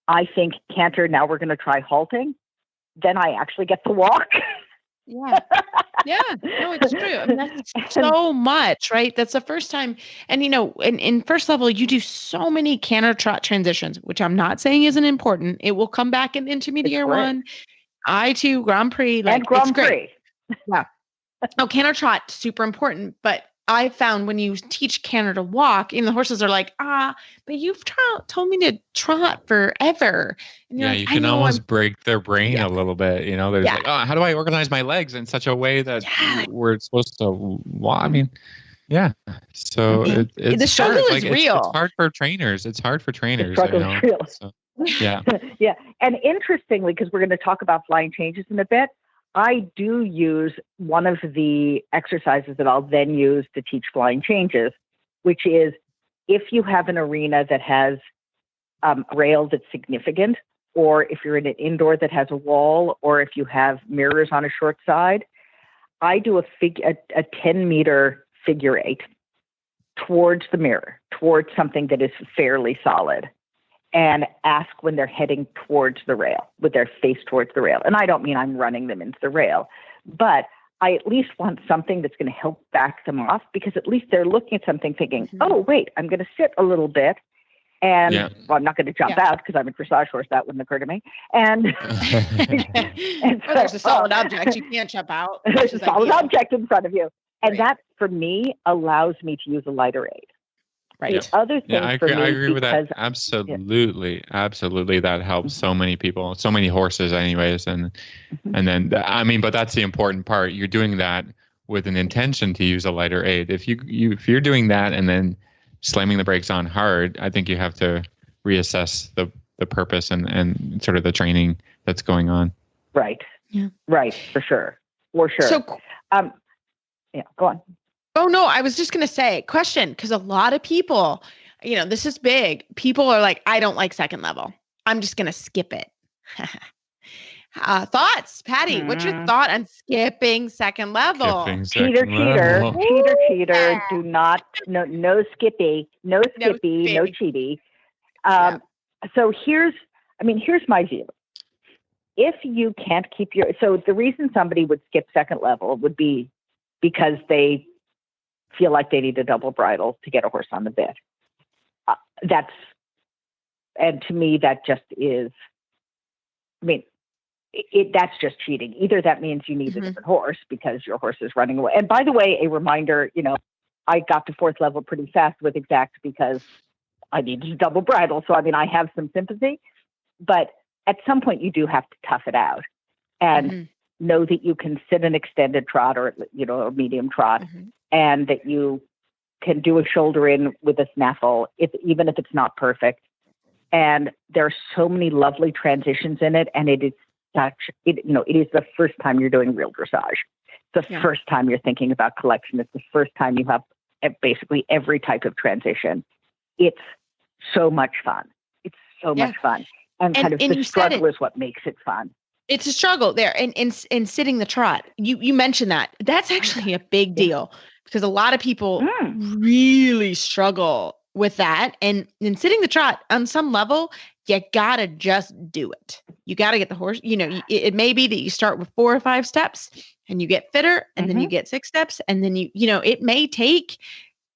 Speaker 7: I think canter, now we're going to try halting, then I actually get to walk.
Speaker 3: Yeah. Yeah. No, it's true. I mean, that's so much, right? That's the first time. And, in first level, you do so many canter trot transitions, which I'm not saying isn't important. It will come back in intermediate one, I2, Grand Prix.
Speaker 7: And Grand Prix.
Speaker 3: Yeah. Oh, canter trot, super important. But I found when you teach canter to walk, even the horses are like, but you've told me to trot forever. And
Speaker 2: you can almost break their brain a little bit. They're like, how do I organize my legs in such a way that we're supposed to walk? I mean, So it's
Speaker 3: the struggle is real.
Speaker 2: It's hard for trainers. It's hard for trainers.
Speaker 7: The struggle is real.
Speaker 2: So, yeah.
Speaker 7: Yeah. And interestingly, because we're going to talk about flying changes in a bit, I do use one of the exercises that I'll then use to teach flying changes, which is if you have an arena that has a rail that's significant, or if you're in an indoor that has a wall, or if you have mirrors on a short side, I do a 10-meter figure 8 towards the mirror, towards something that is fairly solid, and ask when they're heading towards the rail, with their face towards the rail. And I don't mean I'm running them into the rail, but I at least want something that's going to help back them off, because at least they're looking at something thinking, oh, wait, I'm going to sit a little bit. And well, I'm not going to jump out because I'm a dressage horse. That wouldn't occur to me. And,
Speaker 3: and so, there's a solid object. You can't jump out.
Speaker 7: There's a solid object in front of you. And that, for me, allows me to use a lighter aid. Right. The other thing
Speaker 2: I agree with that. Absolutely. Absolutely. That helps so many people, so many horses anyways. And then, but that's the important part. You're doing that with an intention to use a lighter aid. If you're doing that and then slamming the brakes on hard, I think you have to reassess the purpose and sort of the training that's going on.
Speaker 7: Right. Yeah. Right. For sure.
Speaker 3: So,
Speaker 7: go on.
Speaker 3: Oh, no, I was just going to say question, because a lot of people, this is big. People are like, I don't like second level. I'm just going to skip it. Thoughts, Patty? What's your thought on skipping second level?
Speaker 7: Cheater. Do not, no skippy, no cheaty. So I mean, here's my view. If you can't keep so the reason somebody would skip second level would be because they feel like they need a double bridle to get a horse on the bit. And to me, that just is, I mean, that's just cheating. Either that means you need a different horse because your horse is running away. And by the way, a reminder, I got to fourth level pretty fast with Exact because I needed a double bridle. So, I mean, I have some sympathy, but at some point you do have to tough it out and know that you can sit an extended trot or, a medium trot, and that you can do a shoulder in with a snaffle, even if it's not perfect. And there are so many lovely transitions in it. And it is it is the first time you're doing real dressage. It's the first time you're thinking about collection. It's the first time you have basically every type of transition. It's so much fun. It's so much fun. And kind of the struggle is what makes it fun.
Speaker 3: It's a struggle there. And in sitting the trot, you mentioned that. That's actually a big deal because a lot of people really struggle with that. And in sitting the trot, on some level, you gotta just do it. You gotta get the horse. It may be that you start with 4 or 5 steps and you get fitter, and then you get 6 steps, and then it may take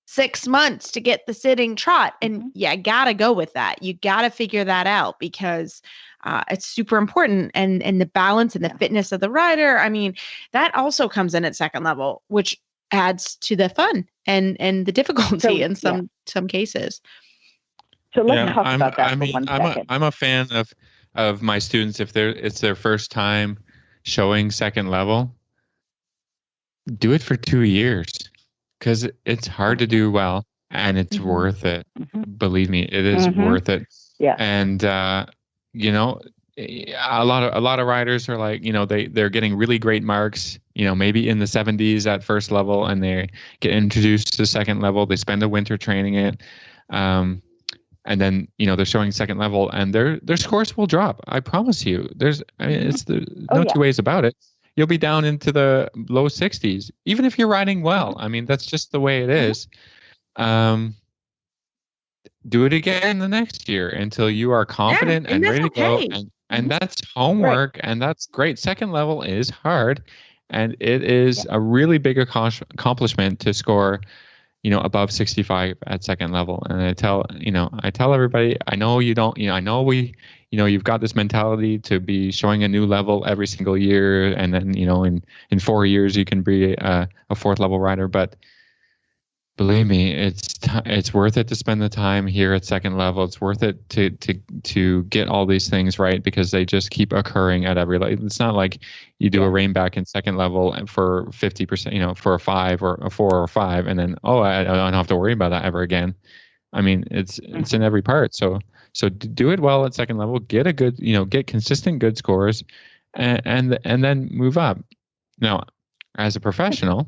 Speaker 3: 6 months to get the sitting trot, and you gotta go with that. You gotta figure that out because it's super important, and the balance and the fitness of the rider. I mean, that also comes in at second level, which adds to the fun and the difficulty in some cases.
Speaker 7: So let's talk about that for 1 second.
Speaker 2: I'm a fan of my students if it's their first time showing second level. Do it for 2 years because it's hard to do well and it's worth it. Believe me, it is worth it.
Speaker 7: Yeah.
Speaker 2: And a lot of riders are like, they're getting really great marks, maybe in the 70s at first level, and they get introduced to second level. They spend the winter training it. And then, they're showing second level and their scores will drop. I promise you. It's two ways about it. You'll be down into the low 60s, even if you're riding well. I mean, that's just the way it is. Do it again the next year until you are confident and ready to go. And that's homework, and that's great. Second level is hard, and it is a really big accomplishment to score, above 65 at second level. And I tell everybody, I know you don't, I know you've got this mentality to be showing a new level every single year, and then in 4 years you can be a fourth level rider, but believe me, it's worth it to spend the time here at second level. It's worth it to get all these things right because they just keep occurring at every level. It's not like you do a rein back in second level for 50%, for a 5 or a 4 or 5, and then I don't have to worry about that ever again. I mean, it's in every part. So do it well at second level. Get a good, get consistent good scores, and then move up. Now, as a professional.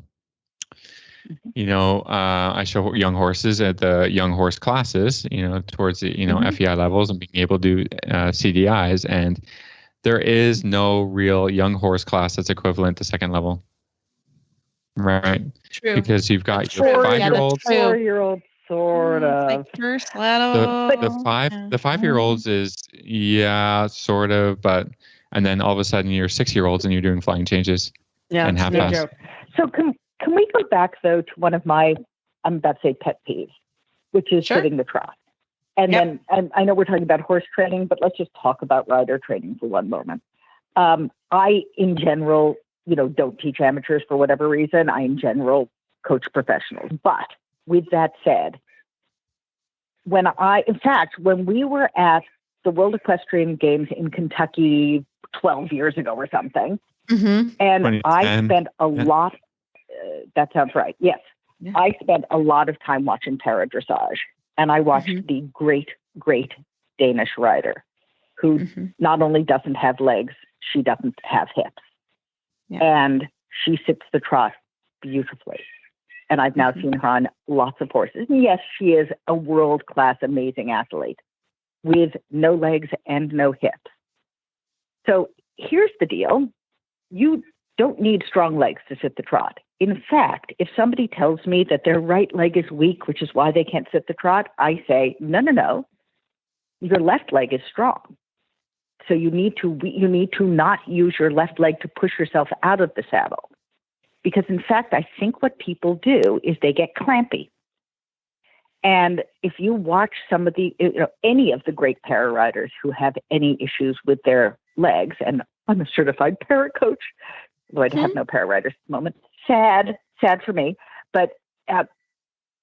Speaker 2: I show young horses at the young horse classes, towards the, FEI levels and being able to do CDIs. And there is no real young horse class that's equivalent to second level. Right. True. Because you've got your 5-year-olds.
Speaker 7: 4-year-olds, sort of.
Speaker 3: Like first level.
Speaker 2: The 5-year-olds is, sort of, but, and then all of a sudden you're 6-year-olds and you're doing flying changes and half pass.
Speaker 7: So can we go back, though, to one of my, I'm about to say pet peeves, which is sitting the trot. And then, and I know we're talking about horse training, but let's just talk about rider training for one moment. I, in general, don't teach amateurs for whatever reason. I, in general, coach professionals. But with that said, when we were at the World Equestrian Games in Kentucky 12 years ago or something, and I spent a lot. That sounds right. Yes. Yeah. I spent a lot of time watching para dressage, and I watched the great, great Danish rider who not only doesn't have legs, she doesn't have hips. Yeah. And she sits the trot beautifully. And I've now seen her on lots of horses. And yes, she is a world-class, amazing athlete with no legs and no hips. So here's the deal. You don't need strong legs to sit the trot. In fact, if somebody tells me that their right leg is weak, which is why they can't sit the trot, I say, no. Your left leg is strong. So you need to not use your left leg to push yourself out of the saddle. Because in fact, I think what people do is they get clampy. And if you watch some of any of the great para riders who have any issues with their legs, and I'm a certified para coach, though I have no para riders at the moment. Sad for me. But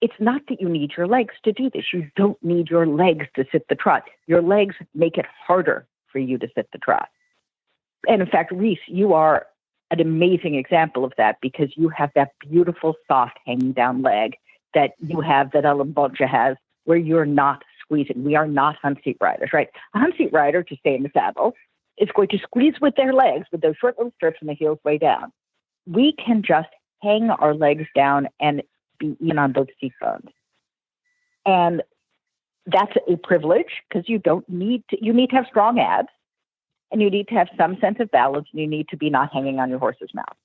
Speaker 7: it's not that you need your legs to do this. You don't need your legs to sit the trot. Your legs make it harder for you to sit the trot. And in fact, Reese, you are an amazing example of that because you have that beautiful, soft, hanging down leg that you have, that Ellen Boncha has, where you're not squeezing. We are not hunt seat riders, right? A hunt seat rider, to stay in the saddle, is going to squeeze with their legs with those short little strips and the heels way down. We can just hang our legs down and be in on both seat bones. And that's a privilege because you need to have strong abs, and you need to have some sense of balance, and you need to be not hanging on your horse's mouth.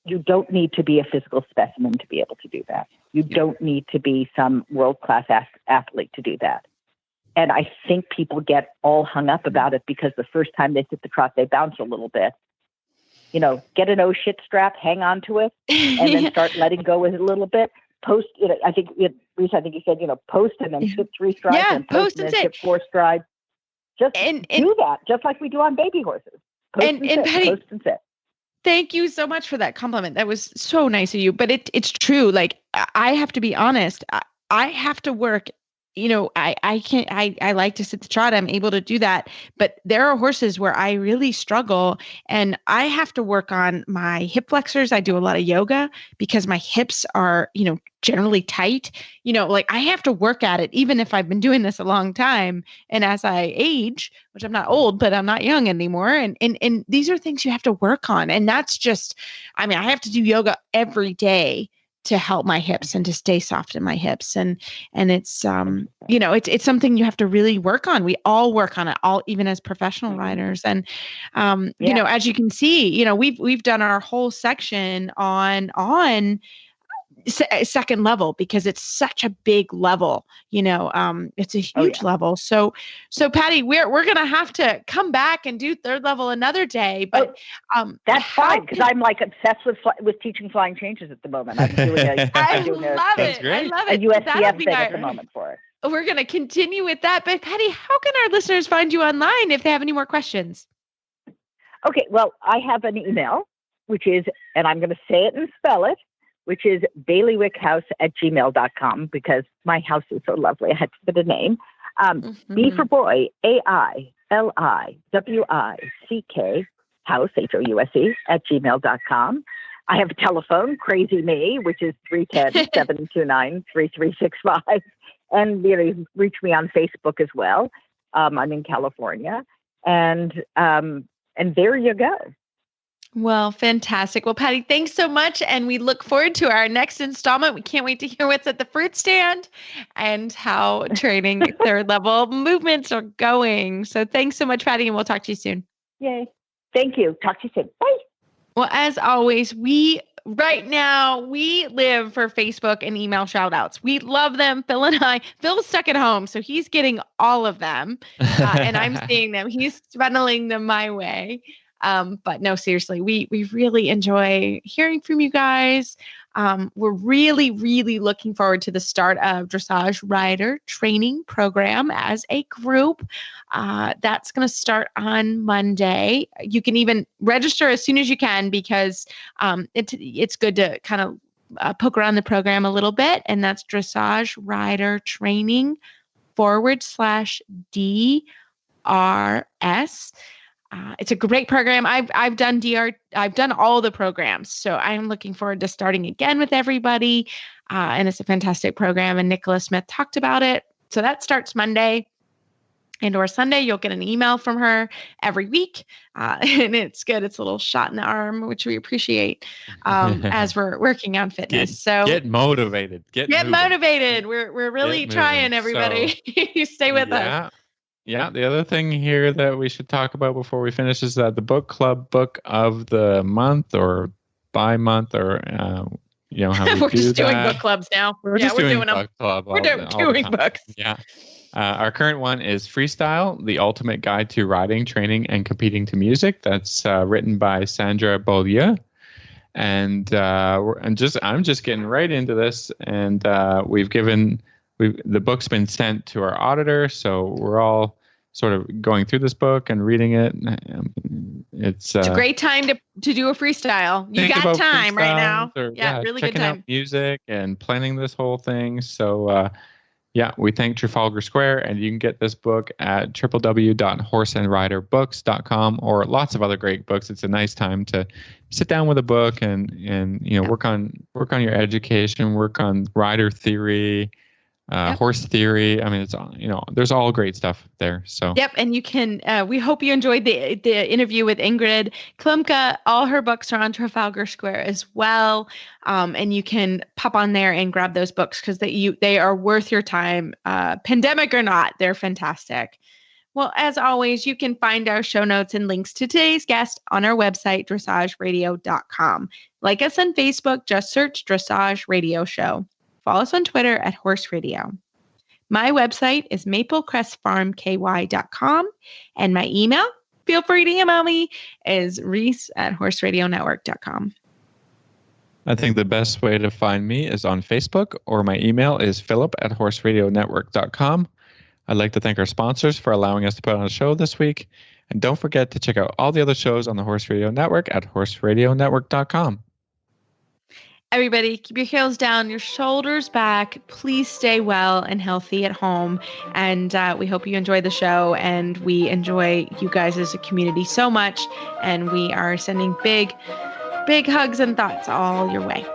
Speaker 7: You don't need to be a physical specimen to be able to do that. You don't need to be some world-class athlete to do that. And I think people get all hung up about it because the first time they sit the trot, they bounce a little bit. Get an shit strap, hang on to it, and then start letting go with it a little bit. Post, I think you said, post and then sit 3 strides, and post and then sit 4 strides. Just do that, just like we do on baby horses. Post and sit,
Speaker 3: Patty,
Speaker 7: post and sit.
Speaker 3: Thank you so much for that compliment. That was so nice of you. But it's true. Like, I have to be honest. I have to work. I like to sit the trot. I'm able to do that. But there are horses where I really struggle, and I have to work on my hip flexors. I do a lot of yoga because my hips are, generally tight. I have to work at it, even if I've been doing this a long time. And as I age, which I'm not old, but I'm not young anymore. And these are things you have to work on. And that's just, I have to do yoga every day to help my hips and to stay soft in my hips. And it's, it's something you have to really work on. We all work on it, even as professional riders. And, as you can see, we've done our whole section on second level because it's such a big level, it's a huge level. So Patty, we're going to have to come back and do third level another day, but,
Speaker 7: that's fine. Cause I'm like obsessed with teaching flying changes at the moment. I'm doing
Speaker 3: I love it.
Speaker 7: A USDF thing at the moment for it.
Speaker 3: We're going to continue with that, but Patty, how can our listeners find you online if they have any more questions?
Speaker 7: Okay. Well, I have an email, which is, and I'm going to say it and spell it, which is bailiwickhouse@gmail.com because my house is so lovely. I had to put a name. B for boy, AILIWICK house, HOUSE @gmail.com. I have a telephone, Crazy Me, which is 310-729-3365. And you can reach me on Facebook as well. I'm in California. And there you go.
Speaker 3: Well, fantastic. Well, Patty, thanks so much. And we look forward to our next installment. We can't wait to hear what's at the fruit stand and how training third level movements are going. So thanks so much, Patty, and we'll talk to you soon.
Speaker 7: Yay. Thank you. Talk to you soon. Bye.
Speaker 3: Well, as always, right now, we live for Facebook and email shout outs. We love them. Phil's stuck at home, so he's getting all of them. And I'm seeing them. He's funneling them my way. But no, seriously, we really enjoy hearing from you guys. We're really, really looking forward to the start of Dressage Rider Training Program as a group. That's going to start on Monday. You can even register as soon as you can because it's good to kind of poke around the program a little bit. And that's Dressage Rider Training /DRS. It's a great program. I've done I've done all the programs. So I'm looking forward to starting again with everybody. And it's a fantastic program. And Nicholas Smith talked about it. So that starts Monday or Sunday. You'll get an email from her every week. And it's good. It's a little shot in the arm, which we appreciate as we're working on fitness.
Speaker 2: Get motivated. Get
Speaker 3: motivated. We're really trying, everybody. You stay with us.
Speaker 2: Yeah, the other thing here that we should talk about before we finish is that the book club book of the month or by month or you know, how we
Speaker 3: We're
Speaker 2: do
Speaker 3: just doing
Speaker 2: that.
Speaker 3: book clubs now.
Speaker 2: We're just doing book
Speaker 3: them.
Speaker 2: club.
Speaker 3: We're doing
Speaker 2: the time.
Speaker 3: books.
Speaker 2: Yeah. Our current one is Freestyle, the ultimate guide to riding, training, and competing to music. That's written by Sandra Beaulieu. And I'm just getting right into this. And the book's been sent to our auditor, so we're all sort of going through this book and reading it. It's a great time
Speaker 3: to do a freestyle. You got time right now. Really good time.
Speaker 2: Checking out music and planning this whole thing. So we thank Trafalgar Square, and you can get this book at www.horseandriderbooks.com or lots of other great books. It's a nice time to sit down with a book and work on your education, work on rider theory, horse theory. I mean, it's there's all great stuff there. So
Speaker 3: and you can. We hope you enjoyed the interview with Ingrid Klimke. All her books are on Trafalgar Square as well, and you can pop on there and grab those books because they are worth your time. Pandemic or not, they're fantastic. Well, as always, you can find our show notes and links to today's guest on our website, dressageradio.com. Like us on Facebook, just search Dressage Radio Show. Follow us on Twitter at Horse Radio. My website is maplecrestfarmky.com, and my email, feel free to email me, is reese@horseradionetwork.com.
Speaker 2: I think the best way to find me is on Facebook, or my email is philip@horseradionetwork.com. I'd like to thank our sponsors for allowing us to put on a show this week. And don't forget to check out all the other shows on the Horse Radio Network at horseradionetwork.com.
Speaker 3: Everybody, keep your heels down, your shoulders back. Please stay well and healthy at home. And we hope you enjoy the show. And we enjoy you guys as a community so much. And we are sending big hugs and thoughts all your way.